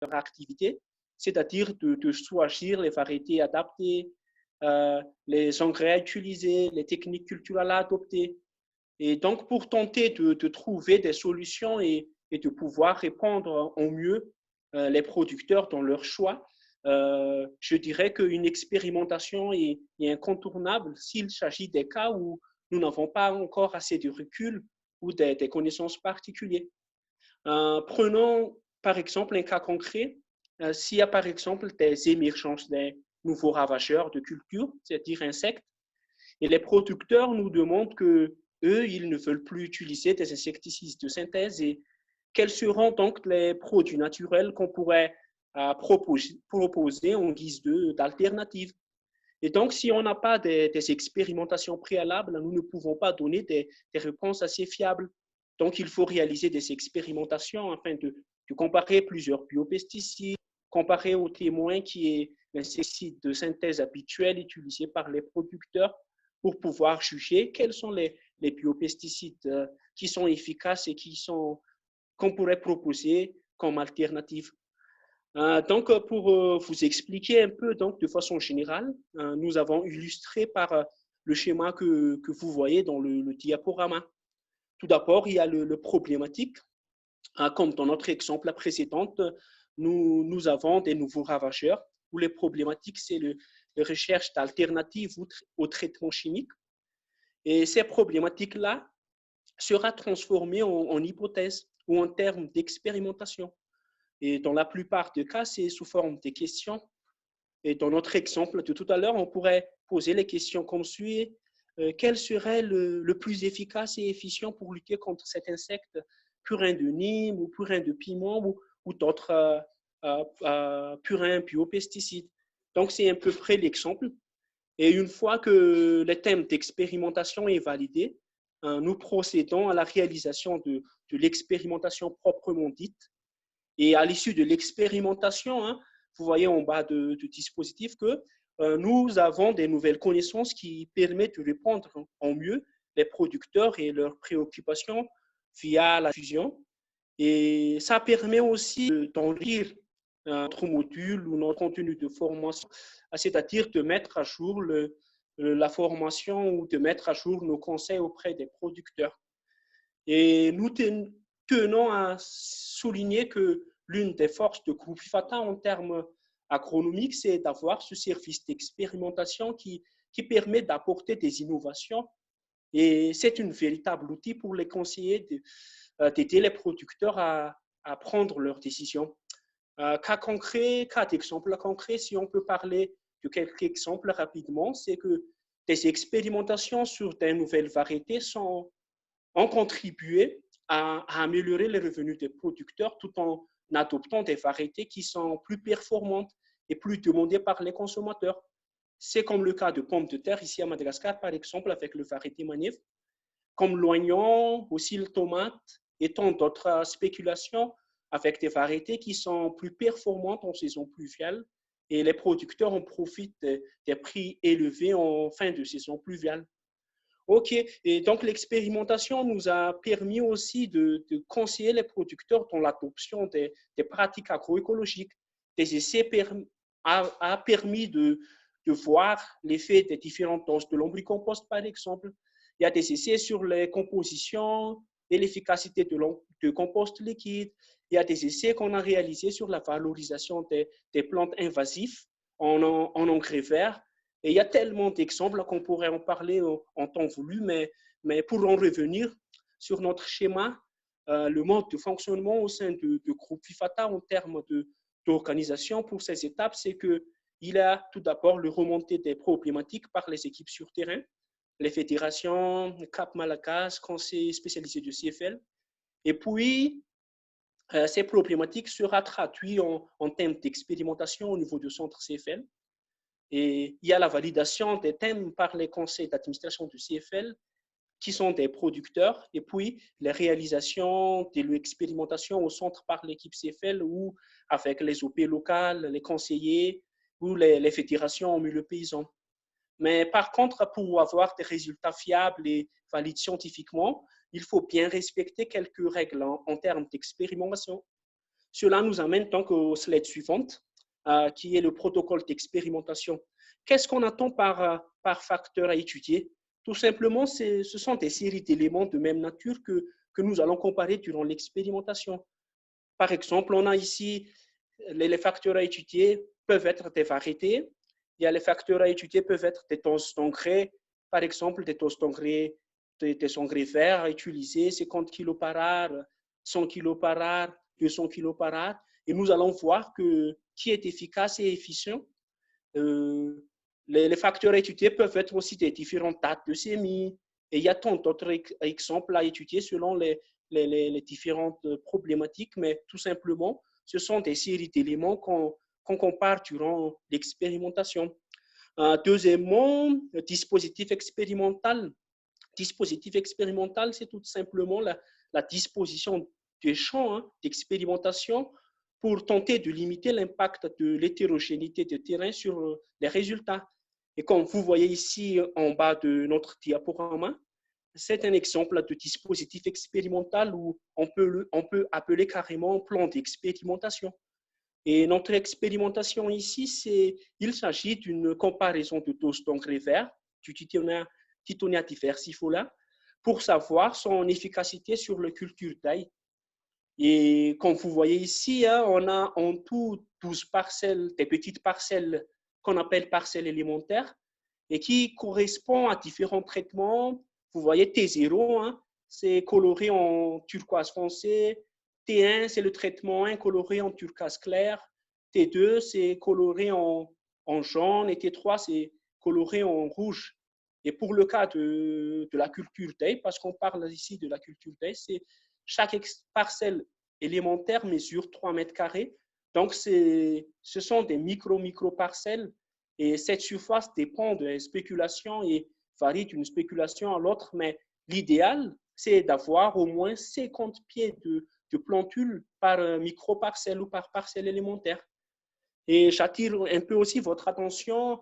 leur activité, c'est-à-dire de choisir les variétés adaptées, les engrais à utiliser, les techniques culturelles à adopter. Et donc, pour tenter de trouver des solutions et de pouvoir répondre au mieux les producteurs dans leur choix, je dirais qu'une expérimentation est incontournable s'il s'agit des cas où nous n'avons pas encore assez de recul ou des connaissances particulières. Prenons par exemple un cas concret. S'il y a par exemple des émergences des nouveaux ravageurs de culture, c'est-à-dire insectes, et les producteurs nous demandent que eux, ils ne veulent plus utiliser des insecticides de synthèse et quels seront donc les produits naturels qu'on pourrait proposer en guise d'alternative. Et donc, si on n'a pas des expérimentations préalables, nous ne pouvons pas donner des réponses assez fiables. Donc, il faut réaliser des expérimentations afin de comparer plusieurs biopesticides, comparer aux témoins qui est l'insecticide de synthèse habituel utilisé par les producteurs pour pouvoir juger quels sont les biopesticides qui sont efficaces et qu'on pourrait proposer comme alternative. Donc, pour vous expliquer un peu donc, de façon générale, nous avons illustré par le schéma que vous voyez dans le diaporama. Tout d'abord, il y a le problématique. Comme dans notre exemple précédent, nous avons des nouveaux ravageurs où les problématiques, c'est la recherche d'alternatives au traitement chimique. Et ces problématiques-là sera transformées en hypothèses ou en termes d'expérimentation. Et dans la plupart des cas, c'est sous forme de questions. Et dans notre exemple de tout à l'heure, on pourrait poser les questions comme suit. Quel serait le plus efficace et efficient pour lutter contre cet insecte purin de Nîmes ou purin de piment ou d'autres purins biopesticides? Donc, c'est à peu près l'exemple. Et une fois que le thème d'expérimentation est validé, nous procédons à la réalisation de l'expérimentation proprement dite. Et à l'issue de l'expérimentation, vous voyez en bas du dispositif que nous avons des nouvelles connaissances qui permettent de répondre en mieux les producteurs et leurs préoccupations via la fusion. Et ça permet aussi d'enrichir notre module ou notre contenu de formation, c'est-à-dire de mettre à jour la formation ou de mettre à jour nos conseils auprès des producteurs. Et nous tenons à souligner que l'une des forces de Groupe FATA en termes agronomiques, c'est d'avoir ce service d'expérimentation qui permet d'apporter des innovations. Et c'est un véritable outil pour les conseillers d'aider les producteurs à prendre leurs décisions. Cas d'exemple concret, si on peut parler de quelques exemples rapidement, c'est que des expérimentations sur des nouvelles variétés ont contribué à améliorer les revenus des producteurs tout en adoptant des variétés qui sont plus performantes et plus demandées par les consommateurs. C'est comme le cas de pommes de terre ici à Madagascar, par exemple, avec le variété Manif, comme l'oignon, aussi le tomate et tant d'autres spéculations avec des variétés qui sont plus performantes en saison pluviale et les producteurs en profitent des prix élevés en fin de saison pluviale. OK. Et donc, l'expérimentation nous a permis aussi de conseiller les producteurs dans l'adoption des pratiques agroécologiques. Des essais a permis de voir l'effet des différentes doses de lombricompost, par exemple. Il y a des essais sur les compositions et l'efficacité de compost liquide. Il y a des essais qu'on a réalisés sur la valorisation des plantes invasives en engrais verts. Et il y a tellement d'exemples qu'on pourrait en parler en temps voulu, mais pour en revenir sur notre schéma, le mode de fonctionnement au sein de groupe FIFATA en termes d'organisation pour ces étapes, c'est qu'il y a tout d'abord le remonté des problématiques par les équipes sur terrain, les fédérations, CAP Malagas, conseil spécialisé du CFL. Et puis, ces problématiques seront traduites en thèmes d'expérimentation au niveau du centre CFL. Et il y a la validation des thèmes par les conseils d'administration du CFL, qui sont des producteurs, et puis les réalisations de l'expérimentation au centre par l'équipe CFL ou avec les OP locales, les conseillers ou les fédérations en milieu paysan. Mais par contre, pour avoir des résultats fiables et valides scientifiquement, il faut bien respecter quelques règles en termes d'expérimentation. Cela nous amène donc aux slides suivantes, qui est le protocole d'expérimentation. Qu'est-ce qu'on attend par facteur à étudier? Tout simplement, ce sont des séries d'éléments de même nature que nous allons comparer durant l'expérimentation. Par exemple, on a ici les facteurs à étudier peuvent être des variétés. Il y a les facteurs à étudier peuvent être des doses d'engrais, par exemple des doses d'engrais, des engrais verts à utiliser, 50 kg par art, 100 kg par art, 200 kg par art. Et nous allons voir qui est efficace et efficient. Les facteurs à étudier peuvent être aussi des différentes dates de semis. Et il y a tant d'autres exemples à étudier selon les différentes problématiques, mais tout simplement, ce sont des séries d'éléments qu'on compare durant l'expérimentation. Deuxièmement, le dispositif expérimental. Dispositif expérimental, c'est tout simplement la disposition des champs d'expérimentation pour tenter de limiter l'impact de l'hétérogénéité de terrain sur les résultats. Et comme vous voyez ici en bas de notre diaporama, c'est un exemple de dispositif expérimental où on peut appeler carrément plan d'expérimentation. Et notre expérimentation ici, il s'agit d'une comparaison de doses d'engrais verts, du Tithonia diversifolia, pour savoir son efficacité sur le culture d'ail. Et comme vous voyez ici, on a en tout 12 parcelles, des petites parcelles qu'on appelle parcelles élémentaires et qui correspondent à différents traitements. Vous voyez T0, c'est coloré en turquoise foncé. T1, c'est le traitement 1 coloré en turquoise clair. T2, c'est coloré en jaune. Et T3, c'est coloré en rouge. Et pour le cas de la culture d'ail, parce qu'on parle ici de la culture d'ail, c'est chaque parcelle élémentaire mesure 3 mètres carrés. Donc, ce sont des micro-parcelles. Et cette surface dépend de la spéculation et varie d'une spéculation à l'autre. Mais l'idéal, c'est d'avoir au moins 50 pieds de plantule par micro-parcelle ou par parcelle élémentaire. Et j'attire un peu aussi votre attention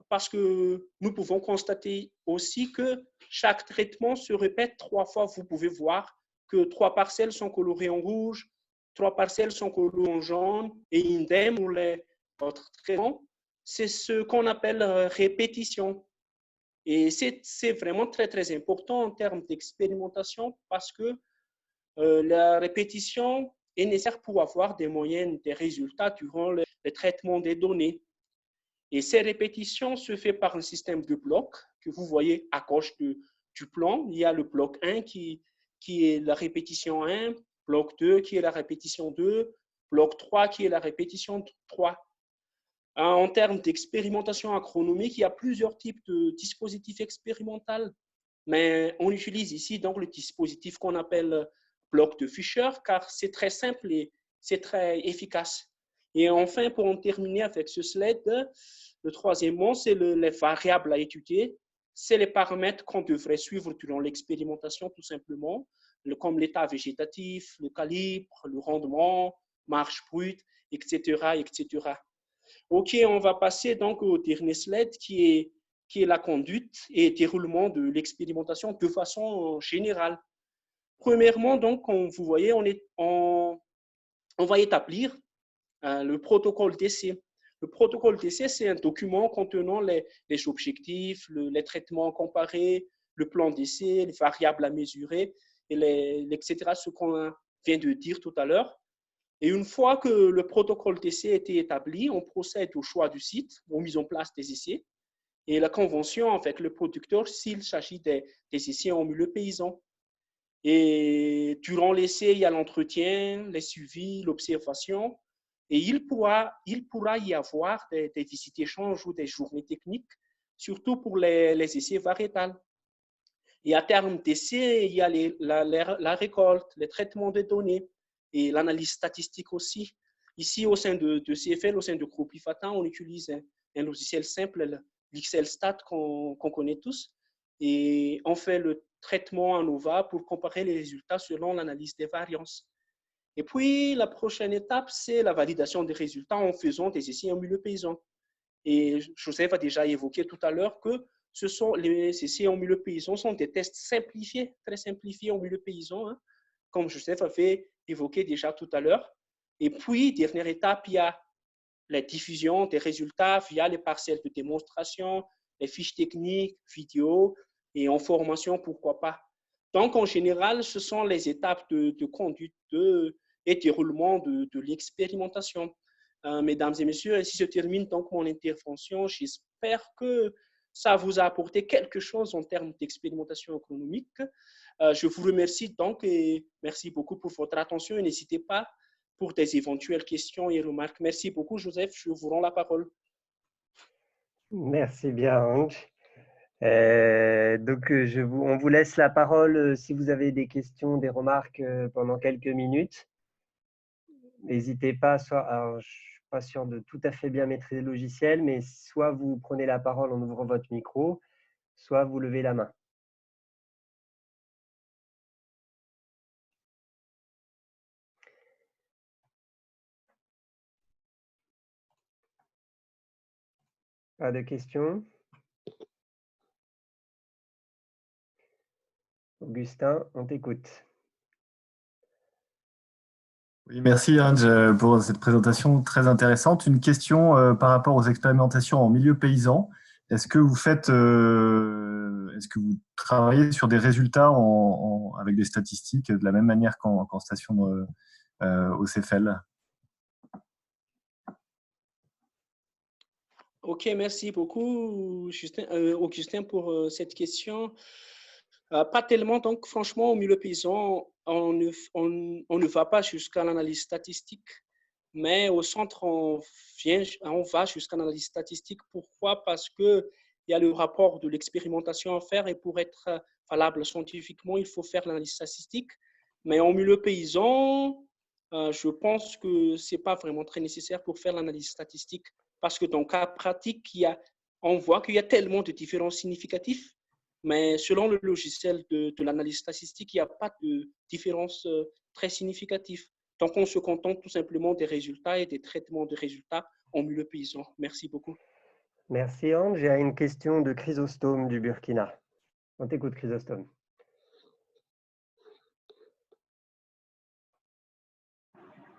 parce que nous pouvons constater aussi que chaque traitement se répète 3 fois. Vous pouvez voir que 3 parcelles sont colorées en rouge, 3 parcelles sont colorées en jaune, et idem pour les autres traitements. C'est ce qu'on appelle répétition. Et c'est vraiment très, très important en termes d'expérimentation parce que la répétition est nécessaire pour avoir des moyennes, des résultats durant le traitement des données. Et ces répétitions se font par un système de blocs que vous voyez à gauche du plan. Il y a le bloc 1 qui est la répétition 1, bloc 2 qui est la répétition 2, bloc 3 qui est la répétition 3. En termes d'expérimentation agronomique, il y a plusieurs types de dispositifs expérimentaux, mais on utilise ici donc le dispositif qu'on appelle bloc de Fischer car c'est très simple et c'est très efficace. Et enfin, pour en terminer avec ce slide, le troisième mot, c'est les variables à étudier. C'est les paramètres qu'on devrait suivre durant l'expérimentation, tout simplement, comme l'état végétatif, le calibre, le rendement, marge brute, etc., etc. OK, on va passer donc au dernier slide qui est la conduite et déroulement de l'expérimentation de façon générale. Premièrement, donc, comme vous voyez, on va établir le protocole d'essai. Le protocole d'essai, c'est un document contenant les objectifs, les traitements comparés, le plan d'essai, les variables à mesurer, etc., ce qu'on vient de dire tout à l'heure. Et une fois que le protocole d'essai a été établi, on procède au choix du site, aux mises en place des essais, et la convention avec le producteur s'il s'agit des essais en milieu paysan. Et durant l'essai, il y a l'entretien, les suivis, l'observation, et il pourra y avoir des visites échanges ou des journées techniques, surtout pour les essais variétals. Et à terme d'essai, il y a la récolte, le traitement des données et l'analyse statistique aussi. Ici, au sein de CFL, au sein de groupe IFATA, on utilise un logiciel simple, l'XLStat qu'on connaît tous, et on fait le traitement en OVA pour comparer les résultats selon l'analyse des variances. Et puis, la prochaine étape, c'est la validation des résultats en faisant des essais en milieu paysan. Et Joseph a déjà évoqué tout à l'heure que les essais en milieu paysan sont des tests simplifiés, très simplifiés en milieu paysan, comme Joseph avait évoqué déjà tout à l'heure. Et puis, dernière étape, il y a la diffusion des résultats via les parcelles de démonstration, les fiches techniques, vidéos et en formation, pourquoi pas. Donc, en général, ce sont les étapes de conduite et déroulement de l'expérimentation. Mesdames et messieurs, ainsi se termine donc mon intervention. J'espère que ça vous a apporté quelque chose en termes d'expérimentation économique. Je vous remercie donc et merci beaucoup pour votre attention et n'hésitez pas pour des éventuelles questions et remarques. Merci beaucoup, Joseph. Je vous rends la parole. Merci bien, Ange. Donc, on vous laisse la parole si vous avez des questions, des remarques pendant quelques minutes. N'hésitez pas, alors, je ne suis pas sûr de tout à fait bien maîtriser le logiciel, mais soit vous prenez la parole en ouvrant votre micro, soit vous levez la main. Pas de questions? Augustin, on t'écoute. Oui, merci Ange pour cette présentation très intéressante. Une question par rapport aux expérimentations en milieu paysan. Est-ce que vous travaillez sur des résultats avec des statistiques de la même manière qu'en station au CEFEL? Ok, merci beaucoup, Augustin, pour cette question. Pas tellement, donc franchement, au milieu paysan, on ne va pas jusqu'à l'analyse statistique, mais au centre, on va jusqu'à l'analyse statistique. Pourquoi? Parce qu'il y a le rapport de l'expérimentation à faire et pour être valable scientifiquement, il faut faire l'analyse statistique. Mais en milieu paysan, je pense que ce n'est pas vraiment très nécessaire pour faire l'analyse statistique parce que dans le cas pratique, on voit qu'il y a tellement de différences significatives. Mais selon le logiciel de l'analyse statistique, il n'y a pas de différence très significative. Donc, on se contente tout simplement des résultats et des traitements de résultats en milieu paysan. Merci beaucoup. Merci, Ange. J'ai une question de Chrysostome du Burkina. On t'écoute, Chrysostome.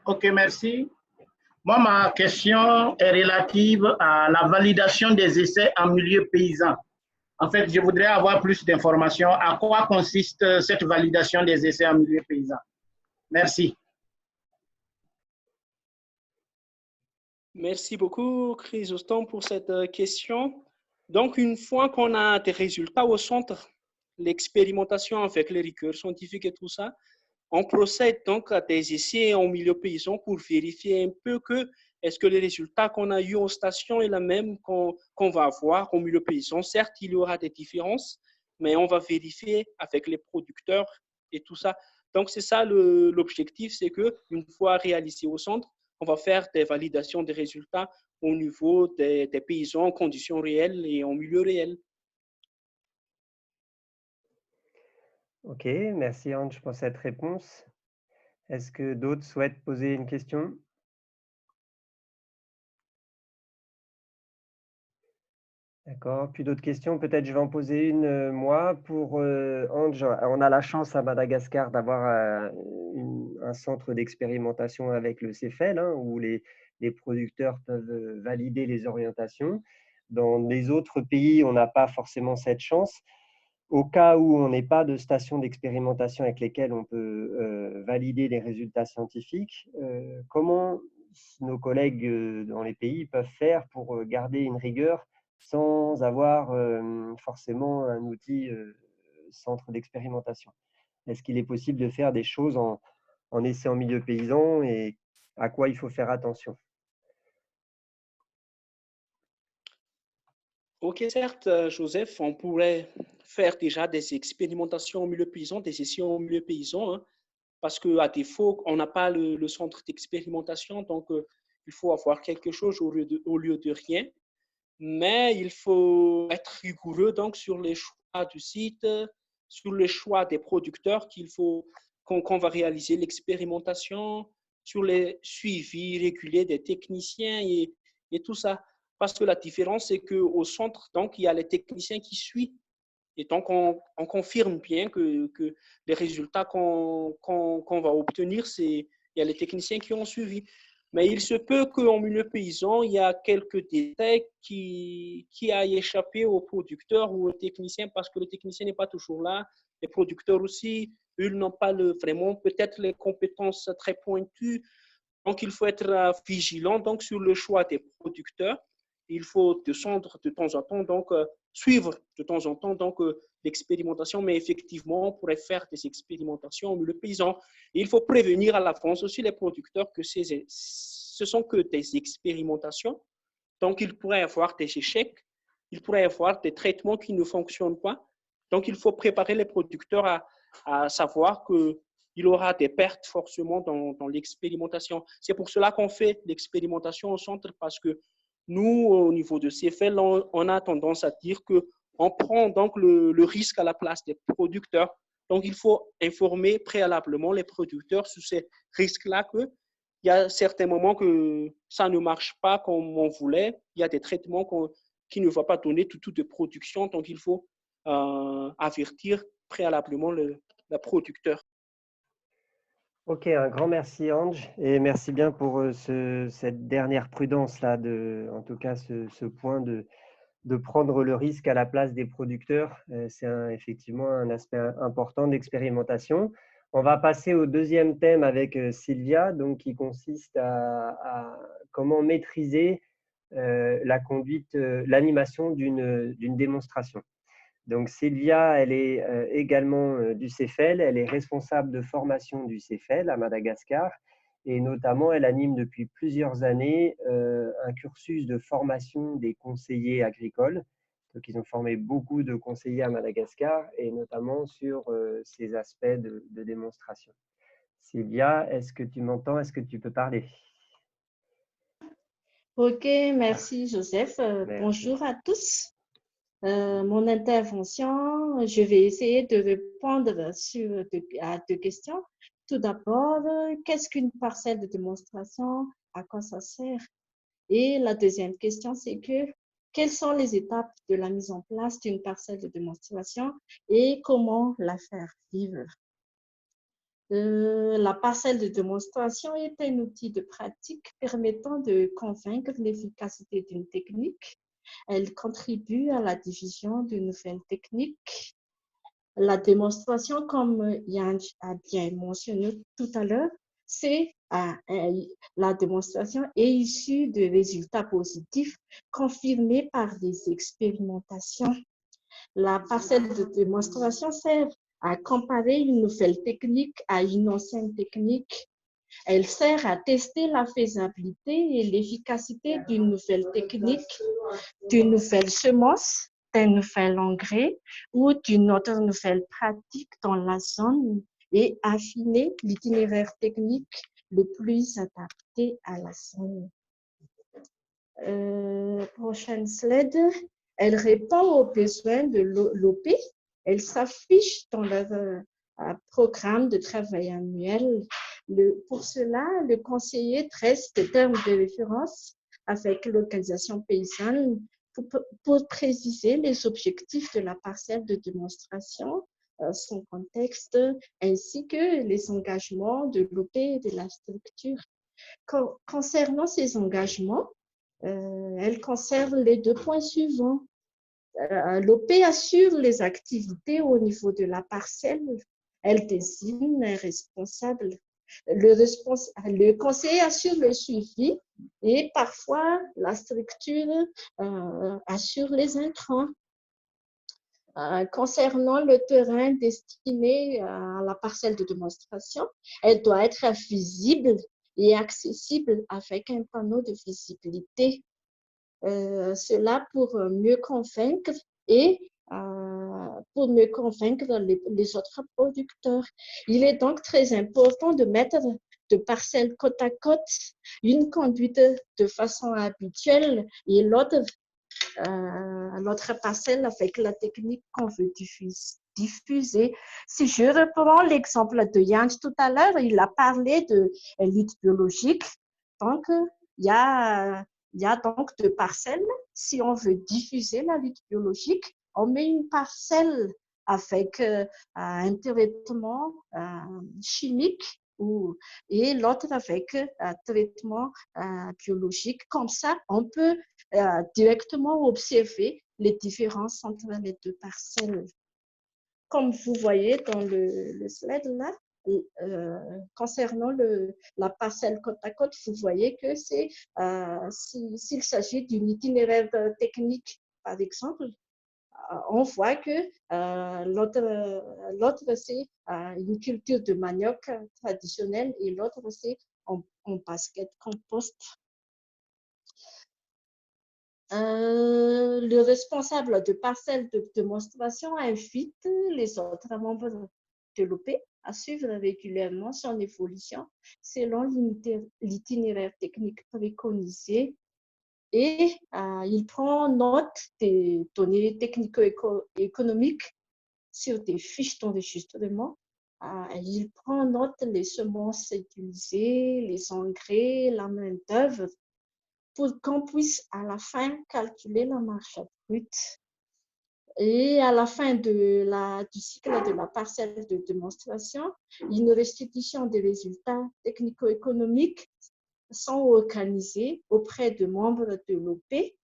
Ok, merci. Moi, ma question est relative à la validation des essais en milieu paysan. En fait, je voudrais avoir plus d'informations. À quoi consiste cette validation des essais en milieu paysan? Merci. Merci beaucoup, Chrysostome, pour cette question. Donc, une fois qu'on a des résultats au centre, l'expérimentation avec les rigueurs scientifiques et tout ça, on procède donc à des essais en milieu paysan pour vérifier un peu que est-ce que les résultats qu'on a eu en station est la même qu'on va avoir au milieu paysan. Certes, il y aura des différences, mais on va vérifier avec les producteurs et tout ça. Donc, c'est ça l'objectif, c'est qu'une fois réalisé au centre, on va faire des validations des résultats au niveau des paysans en conditions réelles et en milieu réel. Ok, merci Ange pour cette réponse. Est-ce que d'autres souhaitent poser une question? D'accord, puis d'autres questions? Peut-être je vais en poser une moi. Pour Ange, on a la chance à Madagascar d'avoir un centre d'expérimentation avec le CEFEL, hein, où les producteurs peuvent valider les orientations. Dans les autres pays, on n'a pas forcément cette chance. Au cas où on n'ait pas de station d'expérimentation avec lesquelles on peut valider les résultats scientifiques, comment nos collègues dans les pays peuvent faire pour garder une rigueur sans avoir forcément un outil centre d'expérimentation? Est-ce qu'il est possible de faire des choses en essai en milieu paysan et à quoi il faut faire attention? Ok, certes, Joseph, on pourrait faire déjà des expérimentations au milieu paysan, des essais au milieu paysan, hein, parce qu'à défaut, on n'a pas le centre d'expérimentation, donc il faut avoir quelque chose au lieu de rien. Mais il faut être rigoureux donc, sur les choix du site, sur les choix des producteurs qu'on va réaliser l'expérimentation, sur les suivis réguliers des techniciens et tout ça. Parce que la différence, c'est qu'au centre, donc, il y a les techniciens qui suivent. Et donc, on confirme bien que les résultats qu'on va obtenir, c'est il y a les techniciens qui ont suivi. Mais il se peut qu'en milieu paysan, il y a quelques détails qui aillent échapper aux producteurs ou aux techniciens parce que le technicien n'est pas toujours là. Les producteurs aussi, eux, n'ont pas vraiment peut-être les compétences très pointues. Donc, il faut être vigilant donc, sur le choix des producteurs. Il faut descendre de temps en temps, donc suivre de temps en temps donc, l'expérimentation, mais effectivement, on pourrait faire des expérimentations au milieu paysan. Et il faut prévenir à l'avance aussi les producteurs que ce sont que des expérimentations. Donc, il pourrait y avoir des échecs, il pourrait y avoir des traitements qui ne fonctionnent pas. Donc, il faut préparer les producteurs à savoir que il aura des pertes forcément dans l'expérimentation. C'est pour cela qu'on fait l'expérimentation au centre parce que nous, au niveau de CFL, on a tendance à dire qu'on prend donc le risque à la place des producteurs. Donc, il faut informer préalablement les producteurs sur ces risques-là qu'il y a certains moments que ça ne marche pas comme on voulait. Il y a des traitements qui ne vont pas donner tout de production. Donc, il faut avertir préalablement le producteur. Ok, un grand merci Ange et merci bien pour cette dernière prudence là, en tout cas ce point de prendre le risque à la place des producteurs. C'est effectivement un aspect important d'expérimentation. On va passer au deuxième thème avec Sylvia, donc, qui consiste à comment maîtriser la conduite, l'animation d'une démonstration. Donc Sylvia, elle est également du CEFEL, elle est responsable de formation du CEFEL à Madagascar et notamment elle anime depuis plusieurs années un cursus de formation des conseillers agricoles. Donc ils ont formé beaucoup de conseillers à Madagascar et notamment sur ces aspects de démonstration. Sylvia, est-ce que tu m'entends? Est-ce que tu peux parler? Ok, merci Joseph. Merci. Bonjour à tous. Mon intervention, je vais essayer de répondre à deux questions. Tout d'abord, qu'est-ce qu'une parcelle de démonstration? À quoi ça sert? Et la deuxième question, c'est quelles sont les étapes de la mise en place d'une parcelle de démonstration et comment la faire vivre? La parcelle de démonstration est un outil de pratique permettant de convaincre l'efficacité d'une technique. Elle contribue à la diffusion de nouvelles techniques. La démonstration, comme Yann a bien mentionné tout à l'heure, la démonstration est issue de résultats positifs confirmés par des expérimentations. La parcelle de démonstration sert à comparer une nouvelle technique à une ancienne technique. Elle sert à tester la faisabilité et l'efficacité d'une nouvelle technique, d'une nouvelle semence, d'un nouvel engrais ou d'une autre nouvelle pratique dans la zone et affiner l'itinéraire technique le plus adapté à la zone. Prochaine slide. Elle répond aux besoins de l'OP. Elle s'affiche dans le programme de travail annuel. Pour cela, le conseiller dresse des termes de référence avec l'organisation paysanne pour préciser les objectifs de la parcelle de démonstration, son contexte, ainsi que les engagements de l'OP et de la structure. Concernant ces engagements, elle conserve les deux points suivants. L'OP assure les activités au niveau de la parcelle. Elle désigne un responsable. Le conseiller assure le suivi et parfois la structure assure les intrants. Concernant le terrain destiné à la parcelle de démonstration, elle doit être visible et accessible avec un panneau de visibilité. Cela pour mieux convaincre les autres producteurs. Il est donc très important de mettre deux parcelles côte à côte, une conduite de façon habituelle et l'autre parcelle avec la technique qu'on veut diffuser. Si je reprends l'exemple de Jans tout à l'heure, il a parlé de lutte biologique. Donc, il y a donc deux parcelles. Si on veut diffuser la lutte biologique, on met une parcelle avec un traitement chimique et l'autre avec traitement biologique. Comme ça, on peut directement observer les différences entre les deux parcelles. Comme vous voyez dans le slide là, concernant la parcelle côte à côte, vous voyez que c'est s'il s'agit d'une itinéraire technique, par exemple, on voit que l'autre c'est une culture de manioc traditionnelle et l'autre c'est en basket compost. Le responsable de parcelle de démonstration invite les autres membres de l'OP à suivre régulièrement son évolution selon l'itinéraire technique préconisé et il prend note des données technico-économiques sur des fiches d'enregistrement. Il prend note des semences utilisées, les engrais, la main-d'œuvre, pour qu'on puisse à la fin calculer la marge brute. Et à la fin du cycle de la parcelle de démonstration, une restitution des résultats technico-économiques sont organisés auprès des membres de l'OP.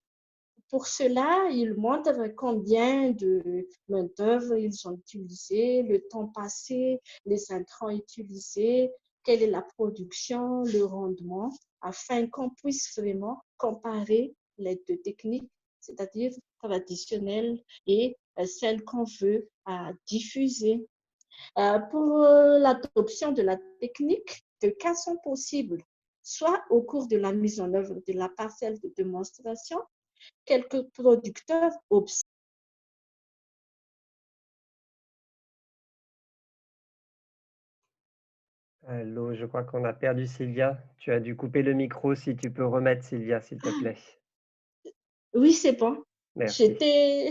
Pour cela, ils montrent combien de main-d'œuvre ils ont utilisé, le temps passé, les intrants utilisés, quelle est la production, le rendement, afin qu'on puisse vraiment comparer les deux techniques, c'est-à-dire traditionnelles et celles qu'on veut diffuser. Pour l'adoption de la technique, deux cas sont possibles, soit au cours de la mise en œuvre de la parcelle de démonstration, quelques producteurs observent. Allô, je crois qu'on a perdu Sylvia. Tu as dû couper le micro. Si tu peux remettre Sylvia, s'il te plaît. Oui, c'est bon. Merci. J'étais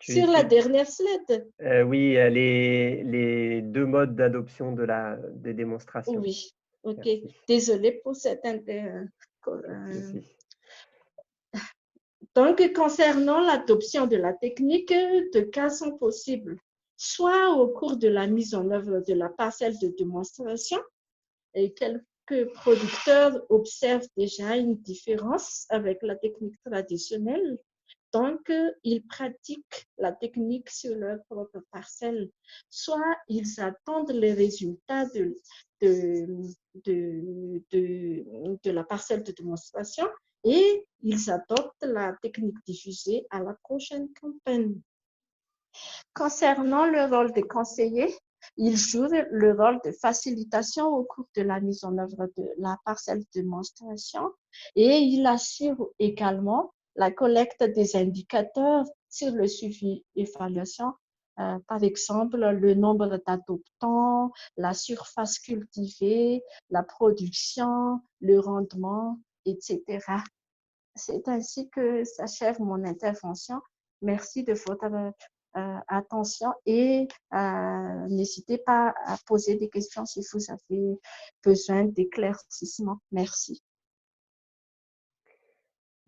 sur la dernière slide. Oui, les deux modes d'adoption des démonstrations. Oui, ok. Merci. Désolée pour cette Donc, concernant l'adoption de la technique, deux cas sont possibles. Soit au cours de la mise en œuvre de la parcelle de démonstration, et quelques producteurs observent déjà une différence avec la technique traditionnelle. Donc, ils pratiquent la technique sur leur propre parcelle. Soit ils attendent les résultats de la parcelle de démonstration et ils adoptent la technique diffusée à la prochaine campagne. Concernant le rôle des conseillers, ils jouent le rôle de facilitation au cours de la mise en œuvre de la parcelle de démonstration et ils assurent également la collecte des indicateurs sur le suivi évaluation, par exemple le nombre d'adoptants, la surface cultivée, la production, le rendement, etc. C'est ainsi que s'achève mon intervention. Merci de votre attention et n'hésitez pas à poser des questions si vous avez besoin d'éclaircissement. Merci.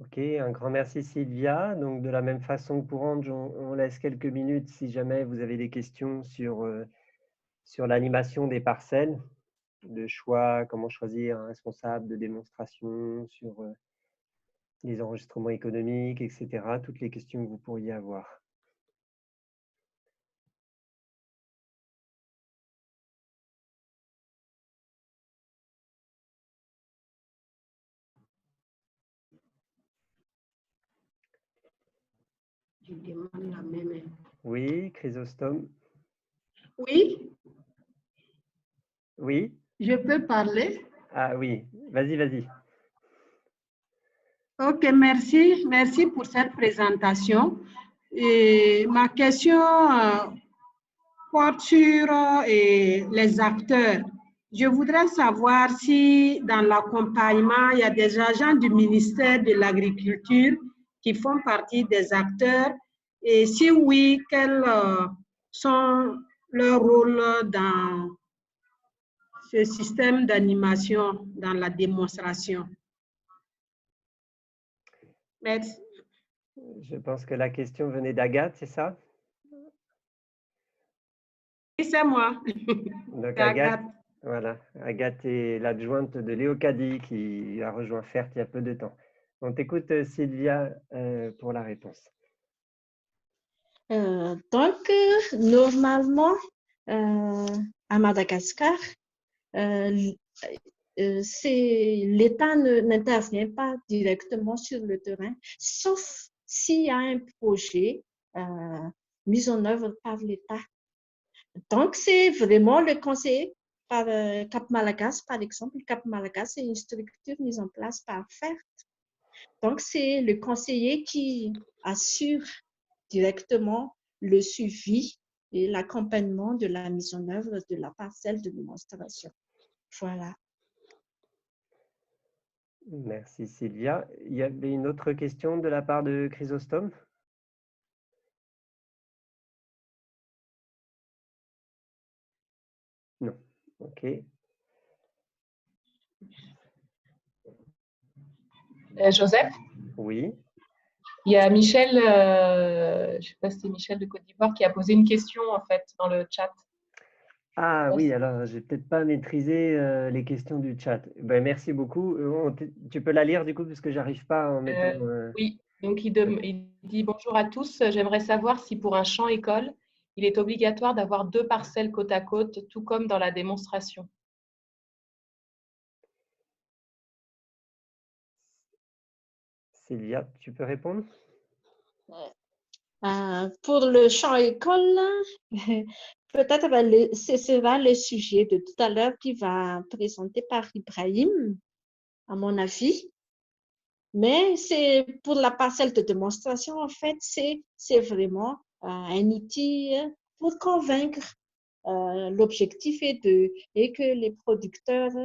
Ok, un grand merci Sylvia. Donc de la même façon que pour Ange, on laisse quelques minutes si jamais vous avez des questions sur l'animation des parcelles, de choix, comment choisir un responsable de démonstration, sur les enregistrements économiques, etc. Toutes les questions que vous pourriez avoir. Je demande la même. Oui, Chrysostome. Oui, Oui. je peux parler. Ah oui, vas-y, vas-y. Ok, merci. Merci pour cette présentation. Et ma question porte sur les acteurs. Je voudrais savoir si dans l'accompagnement, il y a des agents du ministère de l'Agriculture qui font partie des acteurs et si oui, quels sont leurs rôles dans ce système d'animation, dans la démonstration. Merci. Je pense que la question venait d'Agathe, c'est ça? Oui, c'est moi. Donc Agathe, Voilà, Agathe est l'adjointe de Léo Caddy qui a rejoint FERT il y a peu de temps. On t'écoute, Sylvia, pour la réponse. Normalement, à Madagascar, l'État n'intervient pas directement sur le terrain, sauf s'il y a un projet mis en œuvre par l'État. Donc, c'est vraiment le conseiller par Cap Malagas, par exemple. Cap Malagas, c'est une structure mise en place par FERT. Donc, c'est le conseiller qui assure directement le suivi et l'accompagnement de la mise en œuvre de la parcelle de démonstration. Voilà. Merci Sylvia. Il y avait une autre question de la part de Chrysostome? Non. OK. Joseph? Oui. Il y a Michel, je ne sais pas si c'est Michel de Côte d'Ivoire, qui a posé une question en fait dans le chat. Ah oui, alors je n'ai peut-être pas maîtrisé les questions du chat. Ben, merci beaucoup. Tu peux la lire du coup, parce que je n'arrive pas en mettant… Oui, donc il dit « Bonjour à tous, j'aimerais savoir si pour un champ école, il est obligatoire d'avoir 2 parcelles côte à côte, tout comme dans la démonstration. » Sylvia, tu peux répondre? Pour le champ école, peut-être ce sera le sujet de tout à l'heure qui va présenter par Ibrahim, à mon avis. Mais c'est pour la parcelle de démonstration, en fait, c'est vraiment un outil pour convaincre. L'objectif est que les producteurs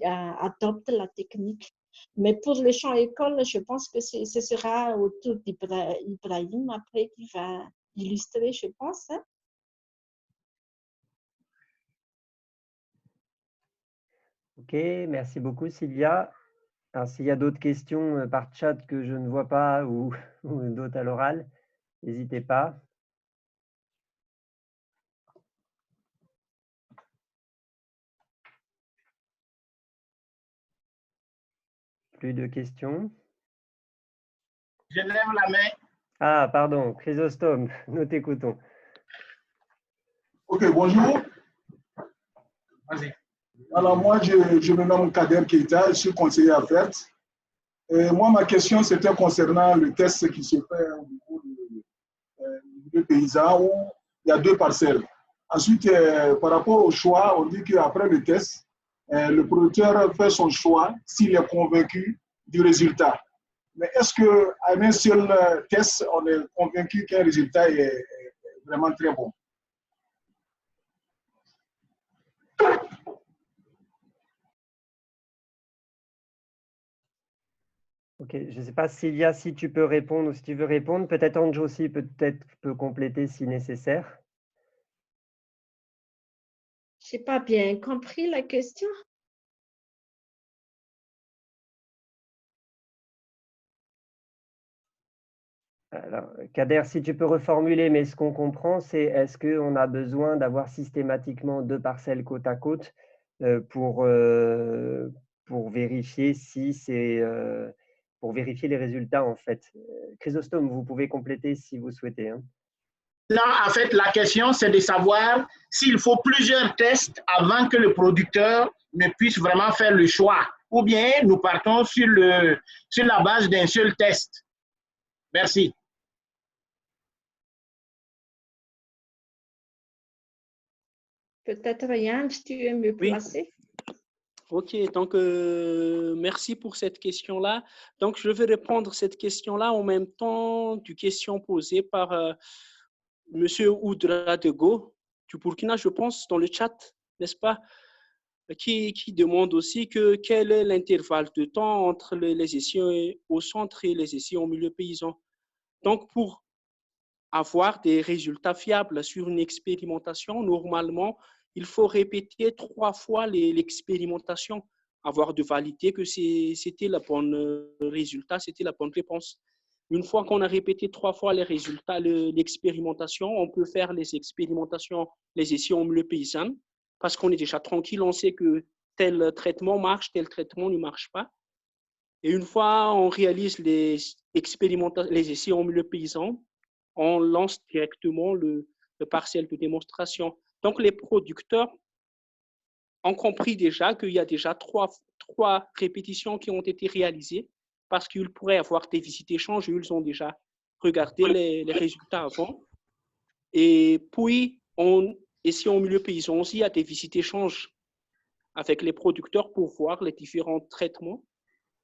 adoptent la technique. Mais pour le champ école, je pense que ce sera autour d'Ibrahim après qui va illustrer, je pense. Hein? Ok, merci beaucoup Sylvia. Alors, s'il y a d'autres questions par chat que je ne vois pas ou d'autres à l'oral, n'hésitez pas. Plus de questions? Je lève la main. Ah, pardon, Chrysostome, nous t'écoutons. Ok, bonjour. Vas-y. Alors, moi, je me nomme Kader Keita, je suis conseiller à FERT. Et moi, ma question, c'était concernant le test qui se fait au niveau des paysans où il y a 2 parcelles. Ensuite, par rapport au choix, on dit qu'après le test, le producteur fait son choix s'il est convaincu du résultat. Mais est-ce qu'à un seul test, on est convaincu qu'un résultat est vraiment très bon? Ok, je ne sais pas Sylvia si tu peux répondre ou si tu veux répondre. Peut-être Anjo aussi peut compléter si nécessaire. Je n'ai pas bien compris la question. Alors, Kader, si tu peux reformuler, mais ce qu'on comprend, c'est est-ce qu'on a besoin d'avoir systématiquement 2 parcelles côte à côte pour vérifier si c'est… pour vérifier les résultats, en fait. Chrysostome, vous pouvez compléter si vous souhaitez. Hein. Non, en fait, la question, c'est de savoir s'il faut plusieurs tests avant que le producteur ne puisse vraiment faire le choix. Ou bien nous partons sur la base d'un seul test. Merci. Peut-être Yann, tu es mieux placé. Ok, donc merci pour cette question-là. Donc, je vais répondre à cette question-là en même temps du question posée par Monsieur Oudradogo du Burkina, je pense, dans le chat, n'est-ce pas, qui demande aussi quel est l'intervalle de temps entre les essais au centre et les essais au milieu paysan. Donc, pour avoir des résultats fiables sur une expérimentation, normalement, il faut répéter 3 fois l'expérimentation, avoir de valider que c'était le bon résultat, c'était la bonne réponse. Une fois qu'on a répété 3 fois les résultats, l'expérimentation, on peut faire les expérimentations, les essais en milieu paysan parce qu'on est déjà tranquille, on sait que tel traitement marche, tel traitement ne marche pas. Et une fois on réalise les essais en milieu paysan, on lance directement le partiel de démonstration. Donc, les producteurs ont compris déjà qu'il y a déjà trois répétitions qui ont été réalisées parce qu'ils pourraient avoir des visites échanges et ils ont déjà regardé les résultats avant. Et puis, ici en milieu paysan aussi, il y a des visites échanges avec les producteurs pour voir les différents traitements.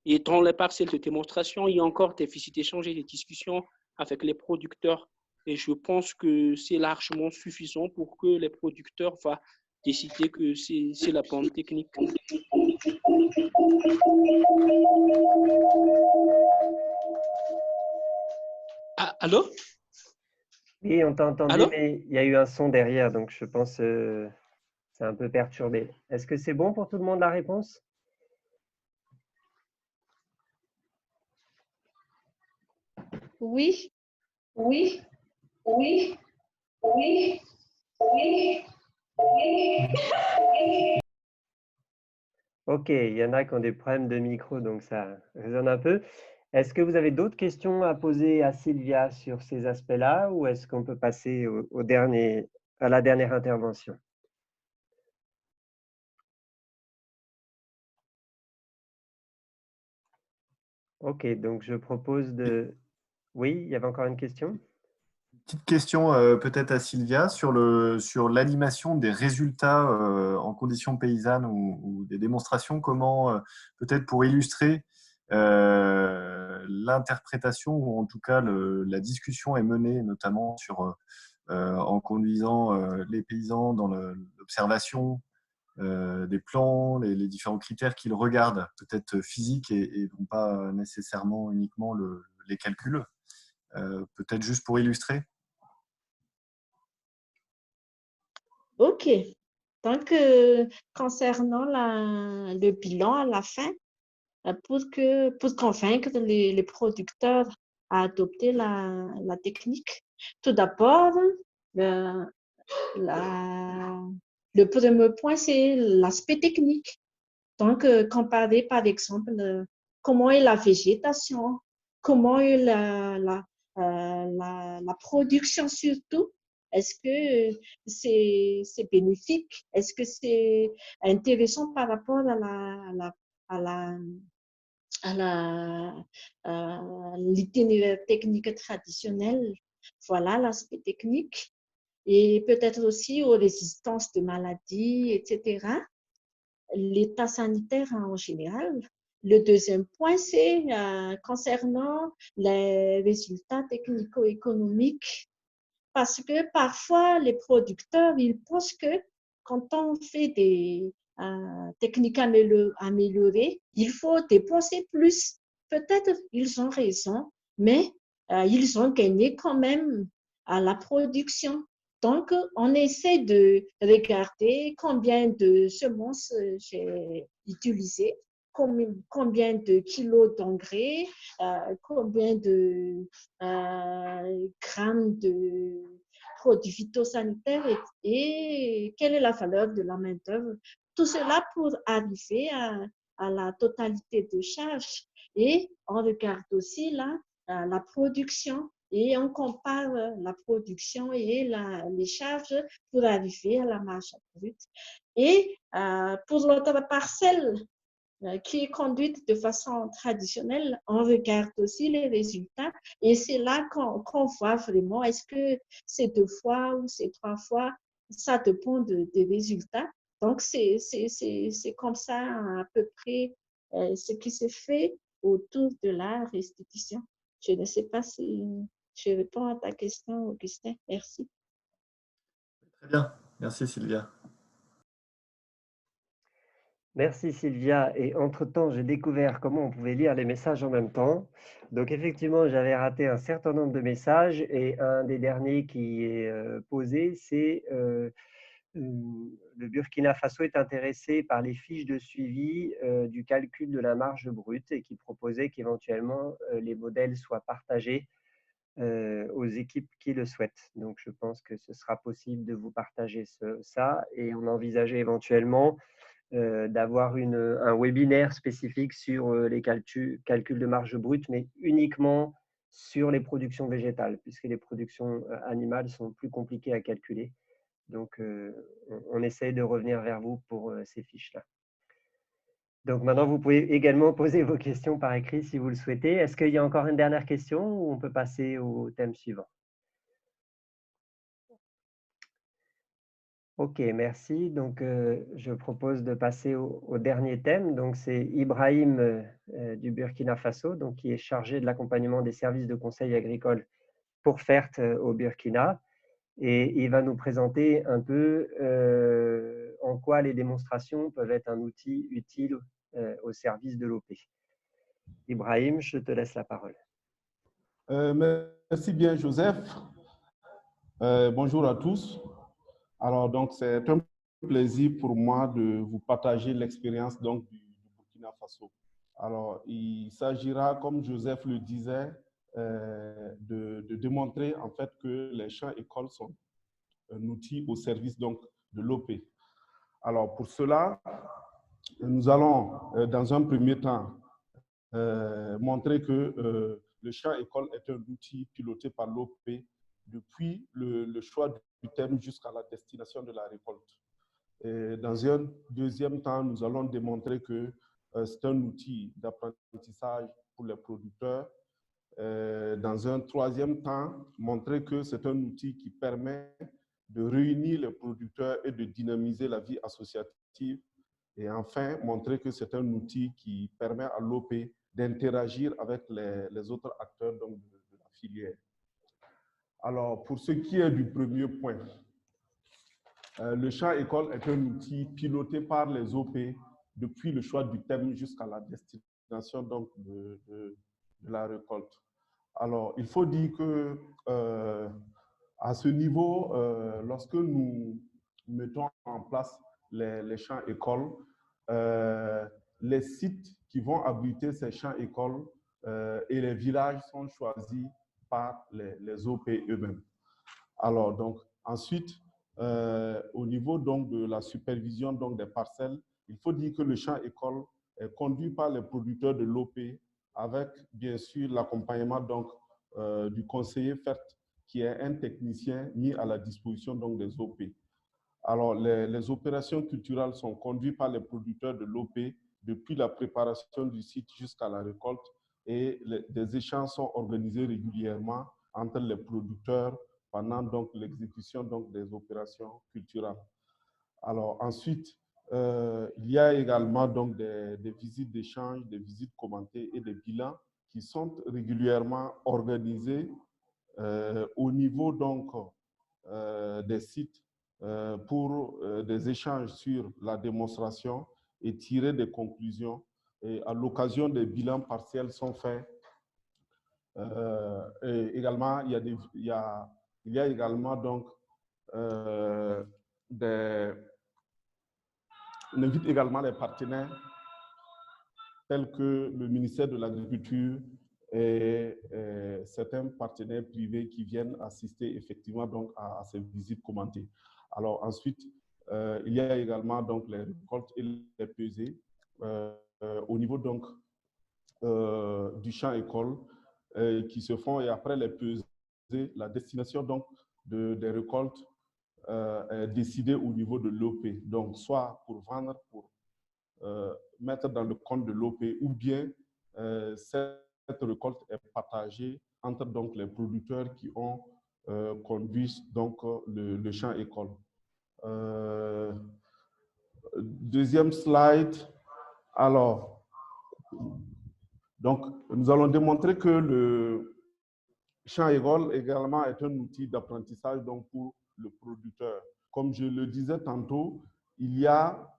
Et dans les parcelles de démonstration, il y a encore des visites échanges et des discussions avec les producteurs. Et je pense que c'est largement suffisant pour que les producteurs vont décider que c'est la bonne technique. Ah, allô? Oui, on t'a entendu, Allô? mais il y a eu un son derrière, donc je pense que c'est un peu perturbé. Est-ce que c'est bon pour tout le monde la réponse? Oui, Oui, oui, oui, oui, oui. Ok, il y en a qui ont des problèmes de micro, donc ça résonne un peu. Est-ce que vous avez d'autres questions à poser à Sylvia sur ces aspects-là ou est-ce qu'on peut passer à la dernière intervention? Ok, donc je propose de… Oui, il y avait encore une question? Petite question peut-être à Sylvia sur l'animation des résultats en conditions paysannes ou des démonstrations, comment peut-être pour illustrer l'interprétation ou en tout cas la discussion est menée notamment en conduisant les paysans dans l'observation des plans, les différents critères qu'ils regardent, peut-être physiques et non pas nécessairement uniquement les calculs, peut-être juste pour illustrer. ok. Donc, concernant le bilan à la fin, pour convaincre les producteurs à adopter la technique, tout d'abord, le premier point, c'est l'aspect technique. Donc, comparer par exemple comment est la végétation, comment est la production surtout. Est-ce que c'est bénéfique? Est-ce que c'est intéressant par rapport à l'itinéraire technique traditionnel? Voilà l'aspect technique. Et peut-être aussi aux résistances de maladies, etc. L'état sanitaire en général. Le deuxième point, c'est concernant les résultats technico-économiques. Parce que parfois, les producteurs, ils pensent que quand on fait des techniques améliorées, il faut dépenser plus. Peut-être ils ont raison, mais ils ont gagné quand même à la production. Donc, on essaie de regarder combien de semences j'ai utilisées, combien de kilos d'engrais, combien de grammes de produits phytosanitaires et quelle est la valeur de la main-d'œuvre. Tout cela pour arriver à la totalité de charges. Et on regarde aussi là, la production et on compare la production et les charges pour arriver à la marge brute. Et pour l'autre parcelle, qui est conduite de façon traditionnelle, on regarde aussi les résultats et c'est là qu'on voit vraiment est-ce que c'est 2 fois ou c'est 3 fois, ça dépend des résultats. Donc, c'est comme ça à peu près ce qui se fait autour de la restitution. Je ne sais pas si je réponds à ta question, Augustin. Merci. Très bien, merci Sylvia. Merci Sylvia. Et entre-temps, j'ai découvert comment on pouvait lire les messages en même temps. Donc effectivement, j'avais raté un certain nombre de messages et un des derniers qui est posé, c'est le Burkina Faso est intéressé par les fiches de suivi du calcul de la marge brute et qui proposait qu'éventuellement les modèles soient partagés aux équipes qui le souhaitent. Donc, je pense que ce sera possible de vous partager ça et on envisageait éventuellement d'avoir un webinaire spécifique sur les calculs de marge brute, mais uniquement sur les productions végétales, puisque les productions animales sont plus compliquées à calculer. Donc, on essaye de revenir vers vous pour ces fiches-là. Donc, maintenant, vous pouvez également poser vos questions par écrit si vous le souhaitez. Est-ce qu'il y a encore une dernière question ou on peut passer au thème suivant? Ok, merci. Donc, je propose de passer au dernier thème. Donc, c'est Ibrahim du Burkina Faso, donc, qui est chargé de l'accompagnement des services de conseil agricole pour FERT au Burkina. Et il va nous présenter un peu en quoi les démonstrations peuvent être un outil utile au service de l'OP. Ibrahim, je te laisse la parole. Merci bien, Joseph. Bonjour à tous. Alors, donc, c'est un plaisir pour moi de vous partager l'expérience du Burkina Faso. Alors, il s'agira, comme Joseph le disait, de démontrer en fait que les champs-écoles sont un outil au service donc de l'OP. Alors, pour cela, nous allons, dans un premier temps, montrer que le champ-école est un outil piloté par l'OP depuis le choix du thème jusqu'à la destination de la récolte. Et dans un deuxième temps, nous allons démontrer que c'est un outil d'apprentissage pour les producteurs. Dans un troisième temps, montrer que c'est un outil qui permet de réunir les producteurs et de dynamiser la vie associative. Et enfin, montrer que c'est un outil qui permet à l'OP d'interagir avec les autres acteurs donc, de la filière. Alors, pour ce qui est du premier point, le champ-école est un outil piloté par les OP depuis le choix du thème jusqu'à la destination donc, de la récolte. Alors, il faut dire que à ce niveau, lorsque nous mettons en place les champs-écoles, les sites qui vont abriter ces champs-écoles et les villages sont choisis par les OP eux-mêmes. Alors, donc, ensuite, au niveau donc, de la supervision donc, des parcelles, il faut dire que le champ-école est conduit par les producteurs de l'OP avec, bien sûr, l'accompagnement donc du conseiller FERT, qui est un technicien mis à la disposition donc, des OP. Alors, les opérations culturelles sont conduites par les producteurs de l'OP depuis la préparation du site jusqu'à la récolte et des échanges sont organisés régulièrement entre les producteurs pendant donc l'exécution donc des opérations culturelles. Alors ensuite, il y a également donc des visites d'échange, des visites commentées et des bilans qui sont régulièrement organisés au niveau donc des sites pour des échanges sur la démonstration et tirer des conclusions. Et à l'occasion des bilans partiels sont faits. Et également, il y a également donc on invite également les partenaires tels que le ministère de l'Agriculture et certains partenaires privés qui viennent assister effectivement donc à ces visites commentées. Alors ensuite, il y a également donc les récoltes et les pesées au niveau donc du champ-école qui se font et après les pesées, la destination donc des récoltes est décidée au niveau de l'OP. Donc soit pour vendre, pour mettre dans le compte de l'OP ou bien cette récolte est partagée entre donc, les producteurs qui ont conduit donc, le champ-école. Deuxième slide. Alors, donc, nous allons démontrer que le champ-école également est un outil d'apprentissage pour le producteur. Comme je le disais tantôt, il y a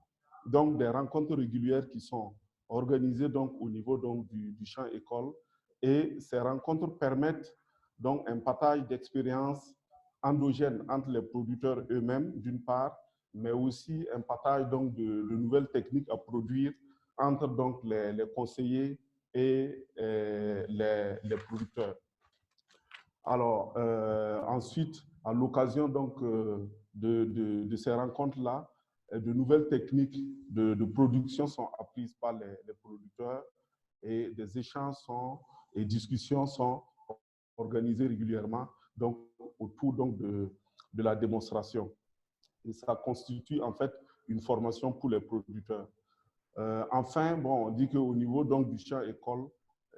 donc des rencontres régulières qui sont organisées donc au niveau donc du champ-école et ces rencontres permettent donc un partage d'expériences endogènes entre les producteurs eux-mêmes d'une part, mais aussi un partage donc de nouvelles techniques à produire entre donc les conseillers et les producteurs. Alors, ensuite, à l'occasion donc de ces rencontres-là, de nouvelles techniques de production sont apprises par les producteurs et des échanges et discussions sont organisées régulièrement donc, autour donc, de la démonstration. Et ça constitue en fait une formation pour les producteurs. Enfin, bon, on dit qu'au niveau donc, du champ école,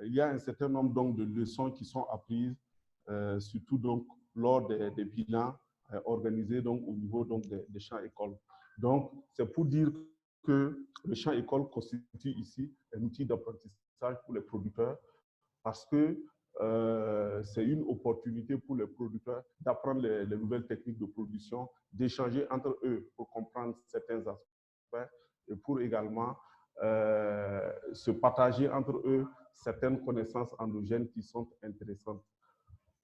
il y a un certain nombre donc, de leçons qui sont apprises, surtout donc, lors des bilans organisés donc, au niveau donc, des champs écoles. Donc, c'est pour dire que le champ école constitue ici un outil d'apprentissage pour les producteurs parce que c'est une opportunité pour les producteurs d'apprendre les nouvelles techniques de production, d'échanger entre eux pour comprendre certains aspects et pour également se partager entre eux certaines connaissances endogènes qui sont intéressantes.